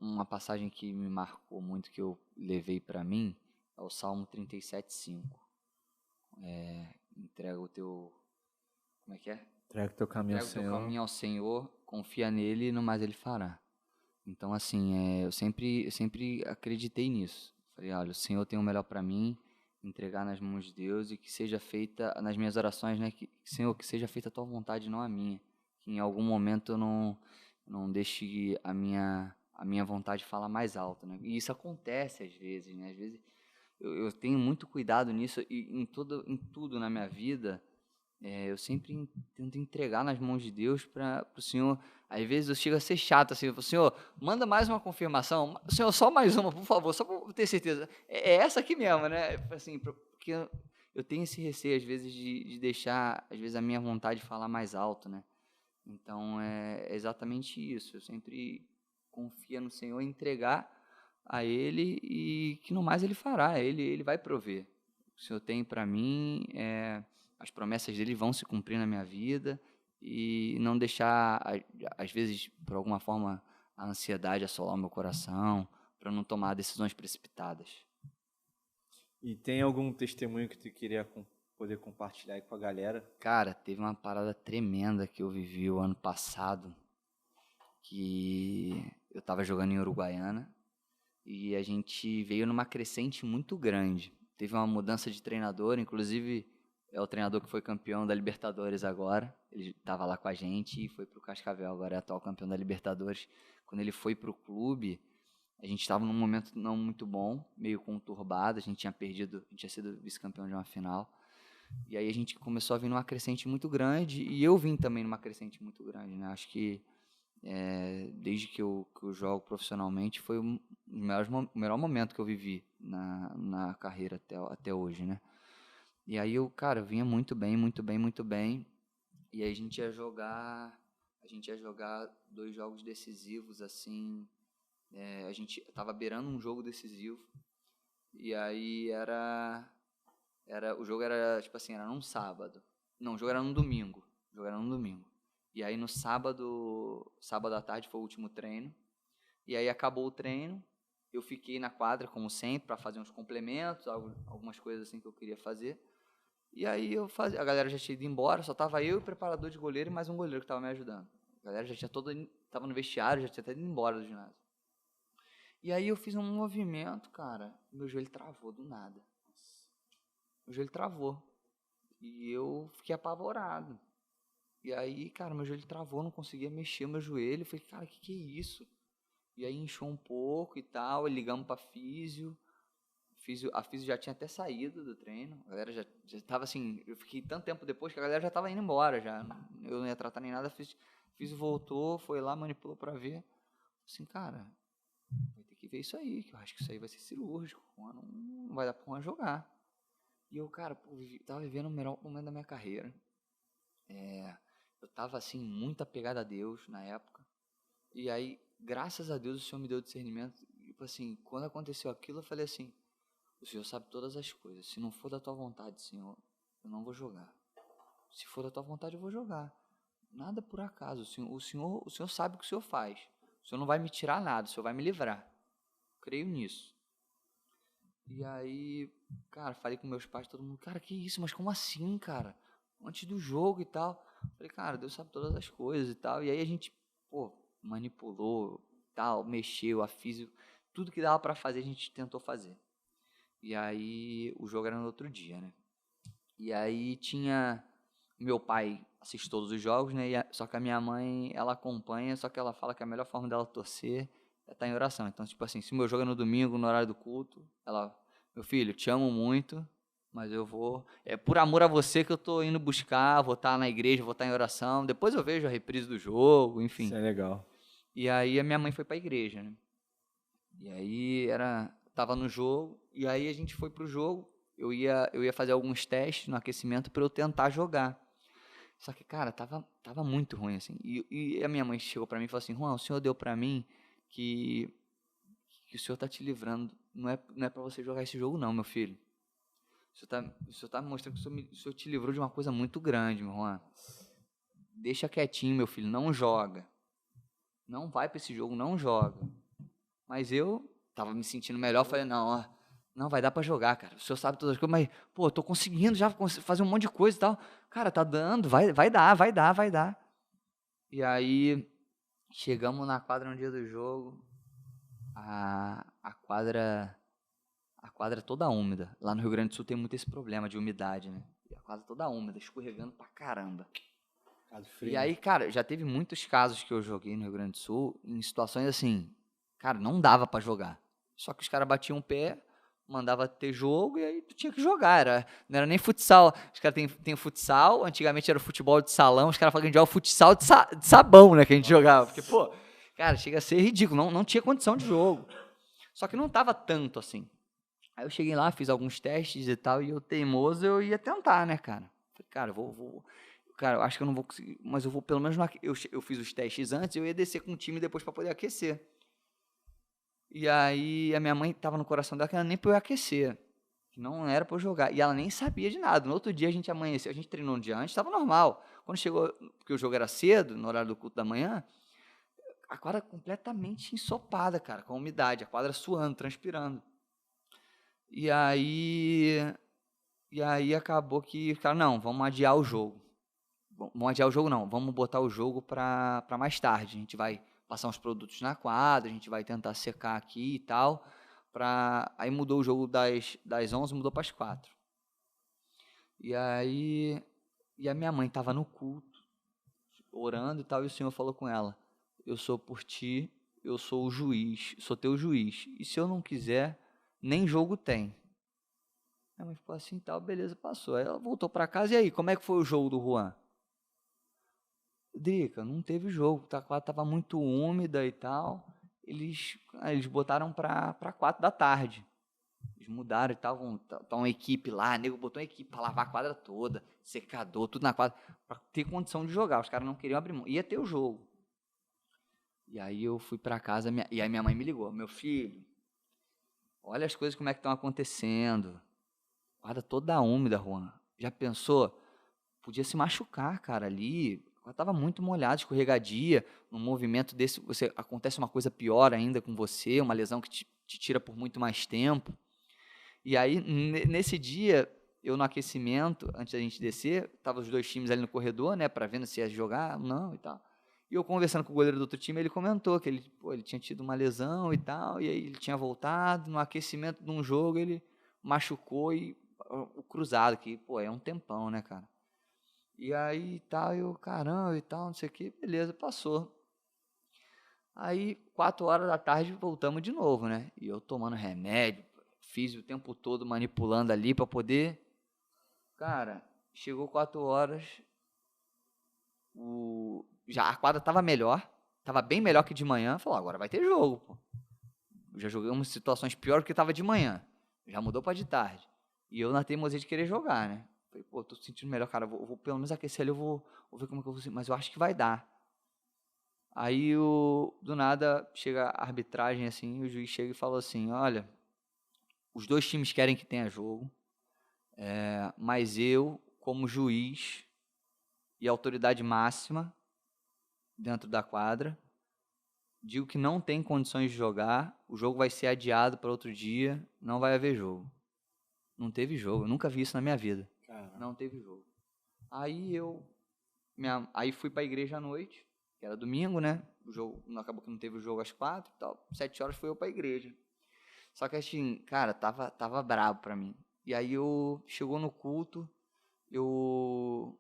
uma passagem que me marcou muito, que eu levei pra mim, é o Salmo 37:5. Entrega o teu. Como é que é? Entrega o teu caminho ao Entrega o teu Senhor. caminho ao Senhor, confia nele e no mais ele fará. Então, assim, eu sempre acreditei nisso. Falei, olha, o Senhor tem o melhor para mim, entregar nas mãos de Deus e que seja feita, nas minhas orações, né, Senhor, que seja feita a tua vontade, não a minha. Que em algum momento eu não deixe a minha vontade falar mais alto, né? E isso acontece às vezes, né? Às vezes eu tenho muito cuidado nisso e em tudo na minha vida. Eu sempre tento entregar nas mãos de Deus para o Senhor. Às vezes eu chego a ser chato, assim, eu falo, Senhor, manda mais uma confirmação. Senhor, só mais uma, por favor, só para eu ter certeza. É essa aqui mesmo, né? Assim, porque eu tenho esse receio, às vezes, de deixar, às vezes, a minha vontade falar mais alto, né? Então, é exatamente isso. Eu sempre confio no Senhor e entregar a Ele e que no mais Ele fará, Ele vai prover. O Senhor tem para mim, as promessas dEle vão se cumprir na minha vida e não deixar, às vezes, por alguma forma, a ansiedade assolar o meu coração, para não tomar decisões precipitadas. E tem algum testemunho que tu queria poder compartilhar aí com a galera? Cara, teve uma parada tremenda que eu vivi o ano passado, que eu estava jogando em Uruguaiana e a gente veio numa crescente muito grande. Teve uma mudança de treinador, inclusive é o treinador que foi campeão da Libertadores agora. Ele estava lá com a gente e foi para o Cascavel, agora é atual campeão da Libertadores. Quando ele foi para o clube, a gente estava num momento não muito bom, meio conturbado, a gente tinha sido vice-campeão de uma final. E aí a gente começou a vir numa crescente muito grande e eu vim também numa crescente muito grande, né? Acho que desde que eu jogo profissionalmente foi o melhor momento que eu vivi na carreira até hoje, né? E aí eu vinha muito bem, muito bem, muito bem. E aí a gente ia jogar 2 jogos decisivos, assim. A gente tava beirando um jogo decisivo. E aí o jogo era, tipo assim, era num sábado. Não, o jogo era num domingo. E aí no sábado à tarde foi o último treino. E aí acabou o treino. Eu fiquei na quadra, como sempre, para fazer uns complementos, algumas coisas assim que eu queria fazer. E aí a galera já tinha ido embora, só tava eu e o preparador de goleiro e mais um goleiro que tava me ajudando. A galera já tinha tava no vestiário, já tinha até ido embora do ginásio. E aí eu fiz um movimento, cara, meu joelho travou do nada. Meu joelho travou. E eu fiquei apavorado. E aí, cara, meu joelho travou, não conseguia mexer o meu joelho. Eu falei, cara, que é isso? E aí inchou um pouco e tal, ligamos pra físio. A físio já tinha até saído do treino. A galera já tava assim, eu fiquei tanto tempo depois que a galera já tava indo embora já. Eu não ia tratar nem nada, a físio voltou, foi lá, manipulou pra ver. Assim, cara, vai ter que ver isso aí, que eu acho que isso aí vai ser cirúrgico. Não vai dar pra jogar. E eu, cara, tava vivendo o melhor momento da minha carreira. Eu tava, assim, muito apegado a Deus na época. E aí, graças a Deus, o Senhor me deu discernimento. Tipo assim, quando aconteceu aquilo, eu falei assim, o Senhor sabe todas as coisas. Se não for da tua vontade, Senhor, eu não vou jogar. Se for da tua vontade, eu vou jogar. Nada por acaso. O Senhor sabe o que o Senhor faz. O Senhor não vai me tirar nada, o Senhor vai me livrar. Creio nisso. E aí, cara, falei com meus pais, todo mundo, cara, que isso? Mas como assim, cara? Antes do jogo e tal. Falei, cara, Deus sabe todas as coisas e tal. E aí a gente, manipulou, tal, mexeu, a físio, tudo que dava pra fazer a gente tentou fazer. E aí o jogo era no outro dia, né? E aí meu pai assiste todos os jogos, né? Só que a minha mãe, ela acompanha, só que ela fala que a melhor forma dela torcer é estar em oração. Então, tipo assim, se o meu jogo é no domingo, no horário do culto, ela, meu filho, te amo muito, mas eu vou, por amor a você que eu tô indo buscar, vou estar na igreja, vou estar em oração, depois eu vejo a reprise do jogo, enfim. Isso é legal. E aí a minha mãe foi pra igreja, né? E aí tava no jogo, e aí a gente foi pro jogo, eu ia fazer alguns testes no aquecimento para eu tentar jogar. Só que, cara, tava muito ruim, assim. E a minha mãe chegou pra mim e falou assim, Juan, o senhor deu pra mim que o senhor tá te livrando, não é pra você jogar esse jogo não, meu filho. O senhor tá me mostrando que o senhor te livrou de uma coisa muito grande, meu Juan. Deixa quietinho, meu filho, não joga. Não vai pra esse jogo, não joga. Mas eu tava me sentindo melhor, falei, não, vai dar pra jogar, cara. O senhor sabe todas as coisas, mas, eu tô conseguindo já fazer um monte de coisa e tal. Cara, tá dando, vai dar. E aí, chegamos na quadra no dia do jogo, a quadra toda úmida. Lá no Rio Grande do Sul tem muito esse problema de umidade, né? E a quadra toda úmida, escorregando pra caramba. E aí, cara, já teve muitos casos que eu joguei no Rio Grande do Sul, em situações assim, cara, não dava pra jogar. Só que os caras batiam o pé, mandava ter jogo e aí tu tinha que jogar. Não era nem futsal. Os caras tem futsal, antigamente era futebol de salão, os caras falavam que a gente jogava futsal de sabão, né, que a gente jogava. Porque, cara, chega a ser ridículo, não tinha condição de jogo. Só que não tava tanto assim. Aí eu cheguei lá, fiz alguns testes e tal, e eu teimoso, eu ia tentar, né, cara. Falei, cara, eu vou... Cara, eu acho que eu não vou conseguir, mas eu vou pelo menos... Eu fiz os testes antes, eu ia descer com o time depois para poder aquecer. E aí a minha mãe tava no coração dela que era nem pra eu aquecer. Que não era pra eu jogar. E ela nem sabia de nada. No outro dia a gente amanheceu, a gente treinou um dia antes, tava normal. Quando chegou, porque o jogo era cedo, no horário do culto da manhã, a quadra completamente ensopada, cara, com a umidade, a quadra suando, transpirando. E aí acabou que, cara, não, vamos adiar o jogo. Vamos adiar o jogo não, vamos botar o jogo para mais tarde. A gente vai passar uns produtos na quadra, a gente vai tentar secar aqui e tal. Aí mudou o jogo das 11, mudou para as 4. E aí a minha mãe estava no culto, orando e tal, e o Senhor falou com ela: eu sou por ti, eu sou o juiz, sou teu juiz. E se eu não quiser, nem jogo tem. Minha mãe ficou assim, tal, beleza, passou. Aí ela voltou para casa, e aí, como é que foi o jogo do Juan? Drica, não teve jogo, a quadra estava muito úmida e tal. Eles botaram para 4 da tarde. Eles mudaram e tal, tá uma equipe lá, nego botou uma equipe para lavar a quadra toda, secador, tudo na quadra, para ter condição de jogar. Os caras não queriam abrir mão. Ia ter o jogo. E aí eu fui para casa, e aí minha mãe me ligou: meu filho, olha as coisas como é que estão acontecendo. Quadra toda úmida, Juan. Já pensou? Podia se machucar, cara, ali. Ela estava muito molhada, escorregadia. Num movimento desse, acontece uma coisa pior ainda com você, uma lesão que te tira por muito mais tempo. E aí, nesse dia, eu no aquecimento, antes da gente descer, tava os dois times ali no corredor, né, para vendo se ia jogar ou não e tal. E eu conversando com o goleiro do outro time, ele comentou que ele tinha tido uma lesão e tal, e aí ele tinha voltado, no aquecimento de um jogo ele machucou o cruzado, que, é um tempão, né, cara? E aí tal, eu, caramba e tal, não sei o que, beleza, passou. Aí, 4 horas da tarde, voltamos de novo, né? E eu tomando remédio, fiz o tempo todo manipulando ali para poder. Cara, chegou 4 horas, já a quadra tava melhor, tava bem melhor que de manhã. Falou, agora vai ter jogo, pô. Já jogamos situações piores do que tava de manhã. Já mudou para de tarde. E eu na teimosia de querer jogar, né? Falei, pô, tô sentindo melhor, cara, vou pelo menos aquecer ali, eu vou ver como é que eu vou sentir, mas eu acho que vai dar. Aí, do nada, chega a arbitragem, assim, o juiz chega e fala assim, olha, os dois times querem que tenha jogo, mas eu, como juiz e autoridade máxima dentro da quadra, digo que não tem condições de jogar, o jogo vai ser adiado para outro dia, não vai haver jogo. Não teve jogo, eu nunca vi isso na minha vida. Caramba. Não teve jogo. Aí aí fui para a igreja à noite, que era domingo, né? O jogo, acabou que não teve o jogo às 4 e tal. 7 horas fui eu para a igreja. Só que assim, cara, tava brabo para mim. E aí chegou no culto, o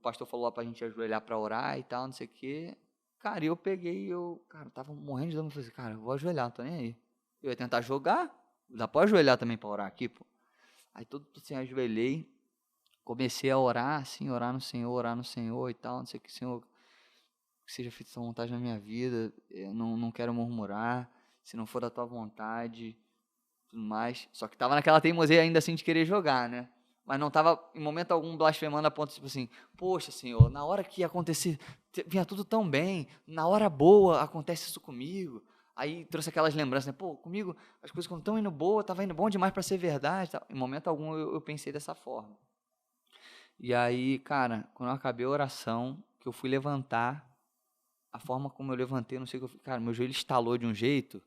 pastor falou lá pra gente ajoelhar para orar e tal, não sei o quê. Cara, eu peguei, cara, tava morrendo de dor, eu falei assim, cara, eu vou ajoelhar, não tô nem aí. Eu ia tentar jogar, dá pra ajoelhar também para orar aqui, pô. Aí todo assim, ajoelhei, comecei a orar, assim, orar no Senhor e tal, não sei o que, Senhor, que seja feita a tua vontade na minha vida, eu não quero murmurar, se não for da tua vontade, tudo mais. Só que tava naquela teimosia ainda assim de querer jogar, né? Mas não tava em momento algum blasfemando a ponto, tipo assim, poxa, Senhor, na hora que ia acontecer, vinha tudo tão bem, na hora boa acontece isso comigo. Aí trouxe aquelas lembranças, né? Pô, comigo as coisas quando estão indo boa, tava indo bom demais para ser verdade. Tal. Em momento algum eu pensei dessa forma. E aí, cara, quando eu acabei a oração, que eu fui levantar, a forma como eu levantei, não sei o que eu fiz, cara, meu joelho estalou de um jeito,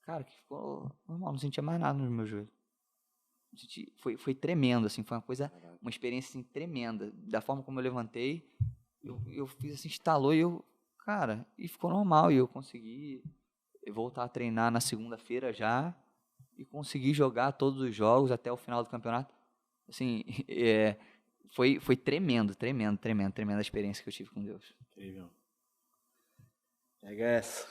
cara, que ficou normal, não sentia mais nada no meu joelho. Foi tremendo, assim, foi uma experiência assim, tremenda. Da forma como eu levantei, eu fiz assim, estalou e ficou normal. E eu consegui voltar a treinar na segunda-feira já e consegui jogar todos os jogos até o final do campeonato. Assim, foi tremenda a experiência que eu tive com Deus. Incrível. Pega essa.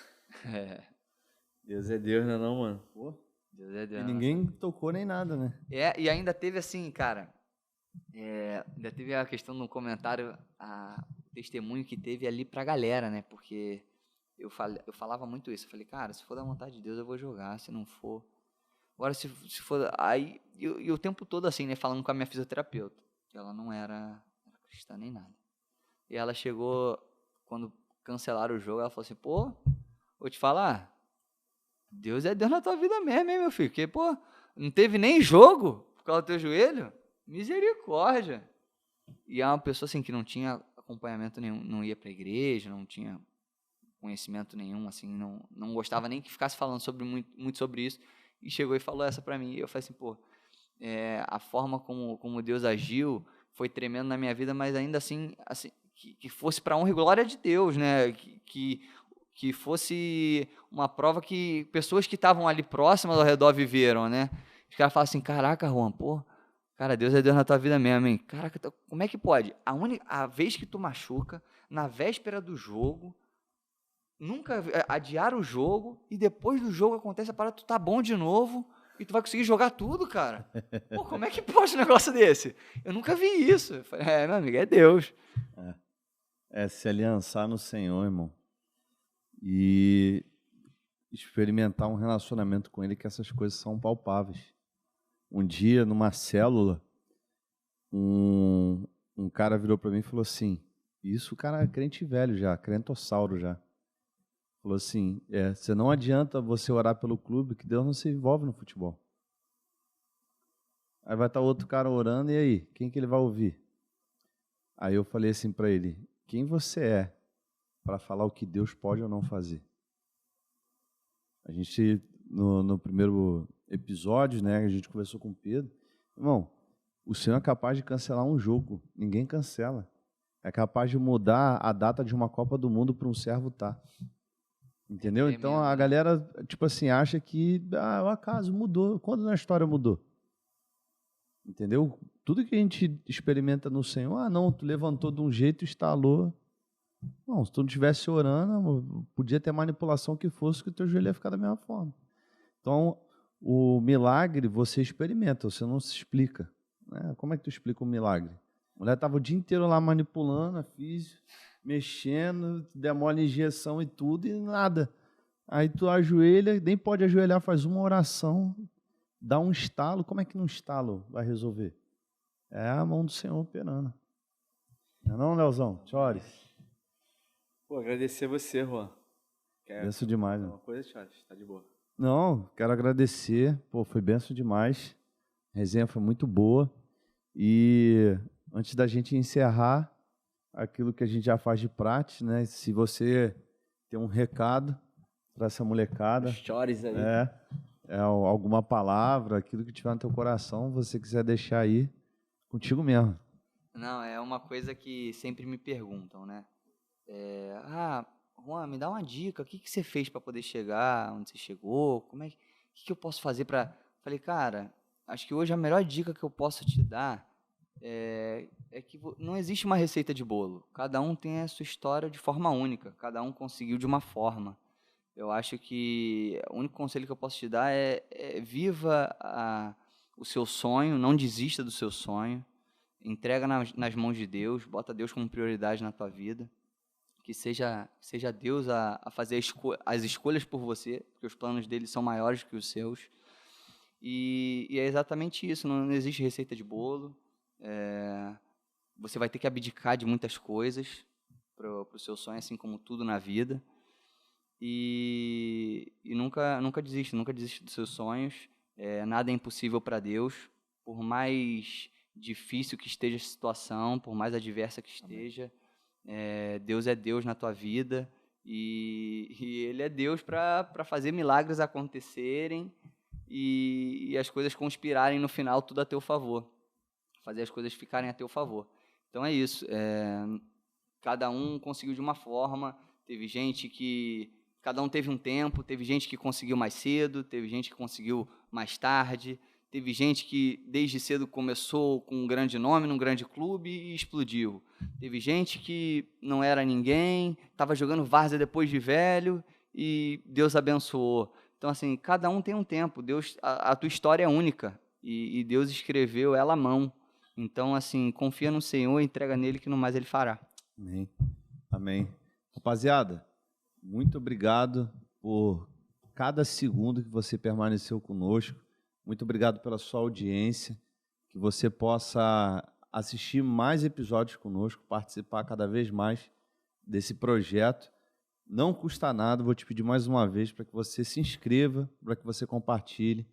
Deus é Deus, né não, mano? Pô, Deus é Deus. E ninguém tocou nem nada, né? E ainda teve assim, cara, ainda teve a questão no comentário, o testemunho que teve ali pra galera, né? Porque eu falava muito isso. Eu falei, cara, se for da vontade de Deus, eu vou jogar. Se não for... Agora, se for... Aí, e o tempo todo assim, né? Falando com a minha fisioterapeuta. Que ela não era cristã nem nada. E ela chegou, quando cancelaram o jogo, ela falou assim, pô, vou te falar, Deus é Deus na tua vida mesmo, hein, meu filho? Porque, pô, não teve nem jogo por causa do teu joelho? Misericórdia. E é uma pessoa, assim, que não tinha acompanhamento nenhum, não ia pra igreja, não tinha conhecimento nenhum, assim, não gostava nem que ficasse falando muito sobre isso, e chegou e falou essa pra mim, e eu falei assim, pô, a forma como Deus agiu foi tremendo na minha vida, mas ainda assim que fosse para honra e glória de Deus, né? Que fosse uma prova que pessoas que estavam ali próximas ao redor viveram, né? Os caras falam assim, caraca, Juan, pô, cara, Deus é Deus na tua vida mesmo, hein? Caraca, como é que pode? A vez que tu machuca, na véspera do jogo, nunca adiar o jogo, e depois do jogo acontece a parada, tu tá bom de novo, e tu vai conseguir jogar tudo, cara. Pô, como é que pode um negócio desse? Eu nunca vi isso. Eu falei, meu amigo, é Deus. É se aliançar no Senhor, irmão. E experimentar um relacionamento com Ele, que essas coisas são palpáveis. Um dia, numa célula, um cara virou para mim e falou assim, isso o cara é crente velho já, crentossauro já. Falou assim, você não adianta você orar pelo clube, que Deus não se envolve no futebol. Aí vai estar outro cara orando, e aí? Quem que ele vai ouvir? Aí eu falei assim para ele, quem você é para falar o que Deus pode ou não fazer? A gente, no primeiro episódio, né, a gente conversou com o Pedro, irmão, o Senhor é capaz de cancelar um jogo, ninguém cancela. É capaz de mudar a data de uma Copa do Mundo para um servo tá. Entendeu? Então a galera, tipo assim, acha que o acaso mudou. Quando na história mudou? Entendeu? Tudo que a gente experimenta no Senhor, não, tu levantou de um jeito e estalou. Não, se tu não estivesse orando, podia ter manipulação que fosse, que o teu joelho ia ficar da mesma forma. Então, o milagre você experimenta, você não se explica. Né? Como é que tu explica o milagre? A mulher estava o dia inteiro lá manipulando a física, mexendo, demora injeção e tudo, e nada. Aí tu ajoelha, nem pode ajoelhar, faz uma oração, dá um estalo. Como é que num estalo vai resolver? É a mão do Senhor operando. Não, Leozão? Chores. Pô, agradecer você, Juan. Benção demais. Uma coisa, Chores, tá de boa. Não, quero agradecer. Pô, foi benção demais. A resenha foi muito boa. E antes da gente encerrar, aquilo que a gente já faz de prática, né? Se você tem um recado para essa molecada, Chores aí. Alguma palavra, aquilo que tiver no teu coração, você quiser deixar aí, contigo mesmo. Não, é uma coisa que sempre me perguntam, né? Juan, me dá uma dica, o que você fez para poder chegar onde você chegou? O que eu posso fazer para... Falei, cara, acho que hoje a melhor dica que eu posso te dar é que não existe uma receita de bolo. Cada um tem a sua história de forma única, cada um conseguiu de uma forma. Eu acho que o único conselho que eu posso te dar é viva o seu sonho, não desista do seu sonho, entrega nas mãos de Deus, bota Deus como prioridade na tua vida, que seja Deus a fazer as escolhas por você, porque os planos dele são maiores que os seus. E é exatamente isso, não existe receita de bolo. Você vai ter que abdicar de muitas coisas para o seu sonho, assim como tudo na vida. E nunca desista dos seus sonhos. Nada é impossível para Deus. Por mais difícil que esteja a situação, por mais adversa que esteja, Deus é Deus na tua vida. E Ele é Deus para fazer milagres acontecerem e as coisas conspirarem no final tudo a teu favor. Fazer as coisas ficarem a teu favor. Então é isso. Cada um conseguiu de uma forma. Teve gente que... Cada um teve um tempo. Teve gente que conseguiu mais cedo. Teve gente que conseguiu mais tarde. Teve gente que desde cedo começou com um grande nome, num grande clube e explodiu. Teve gente que não era ninguém, estava jogando várzea depois de velho e Deus abençoou. Então, assim, cada um tem um tempo. Deus, a tua história é única e Deus escreveu ela à mão. Então, assim, confia no Senhor, entrega nele que no mais ele fará. Amém. Amém. Rapaziada, muito obrigado por cada segundo que você permaneceu conosco. Muito obrigado pela sua audiência. Que você possa assistir mais episódios conosco, participar cada vez mais desse projeto Não custa nada, vou te pedir mais uma vez para que você se inscreva, para que você compartilhe.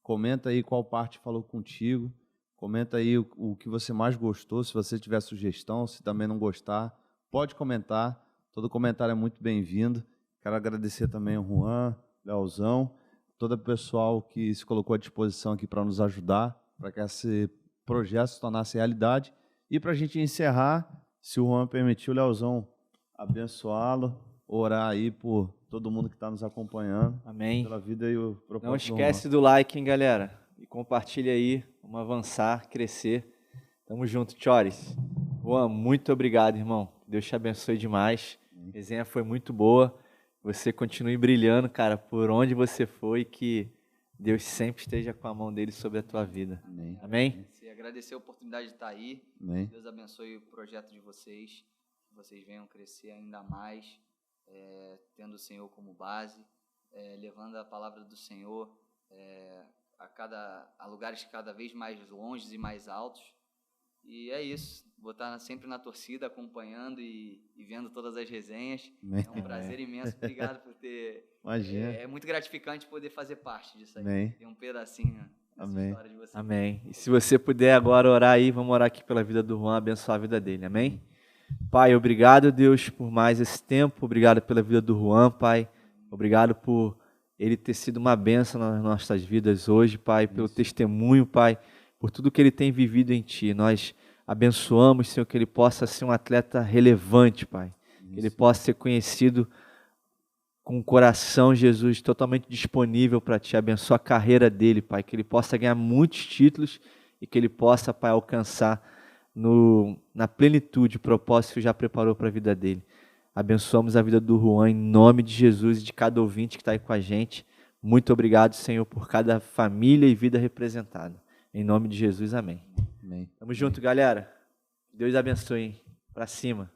Comenta aí qual parte falou contigo. Comenta aí o que você mais gostou. Se você tiver sugestão, se também não gostar, pode comentar. Todo comentário é muito bem-vindo. Quero agradecer também ao Juan, Leozão, todo o pessoal que se colocou à disposição aqui para nos ajudar, para que esse projeto se tornasse realidade. E para a gente encerrar, se o Juan permitir, o Leozão abençoá-lo, orar aí por todo mundo que está nos acompanhando. Amém. Pela vida e o propósito. Não esquece do like, hein, galera? E compartilha aí, vamos avançar, crescer. Tamo junto, Chores. Juan, muito obrigado, irmão. Deus te abençoe demais. A resenha foi muito boa. Você continue brilhando, cara, por onde você foi, que Deus sempre esteja com a mão dele sobre a tua vida. Amém. Amém? Se agradecer a oportunidade de estar aí. Amém. Deus abençoe o projeto de vocês. Que vocês venham crescer ainda mais, tendo o Senhor como base, levando a palavra do Senhor a lugares cada vez mais longes e mais altos. E é isso. Vou estar sempre na torcida, acompanhando e vendo todas as resenhas. Amém. É um prazer imenso. Obrigado por ter... Imagina. É muito gratificante poder fazer parte disso aí. Amém. Ter um pedacinho dessa Amém. história de vocês. Amém. E se você puder agora orar aí, vamos orar aqui pela vida do Juan, abençoar a vida dele. Amém? Pai, obrigado, Deus, por mais esse tempo. Obrigado pela vida do Juan, Pai. Obrigado por ele ter sido uma bênção nas nossas vidas hoje, Pai, pelo testemunho, Pai, por tudo que ele tem vivido em Ti. Nós abençoamos, Senhor, que ele possa ser um atleta relevante, Pai. Que ele possa ser conhecido com o coração, Jesus, totalmente disponível para Ti. Abençoa a carreira dele, Pai. Que ele possa ganhar muitos títulos e que ele possa, Pai, alcançar na plenitude o propósito que já preparou para a vida dele. Abençoamos a vida do Juan em nome de Jesus e de cada ouvinte que está aí com a gente. Muito obrigado, Senhor, por cada família e vida representada. Em nome de Jesus, amém. Amém. Tamo junto, galera. Deus abençoe, hein? Pra cima.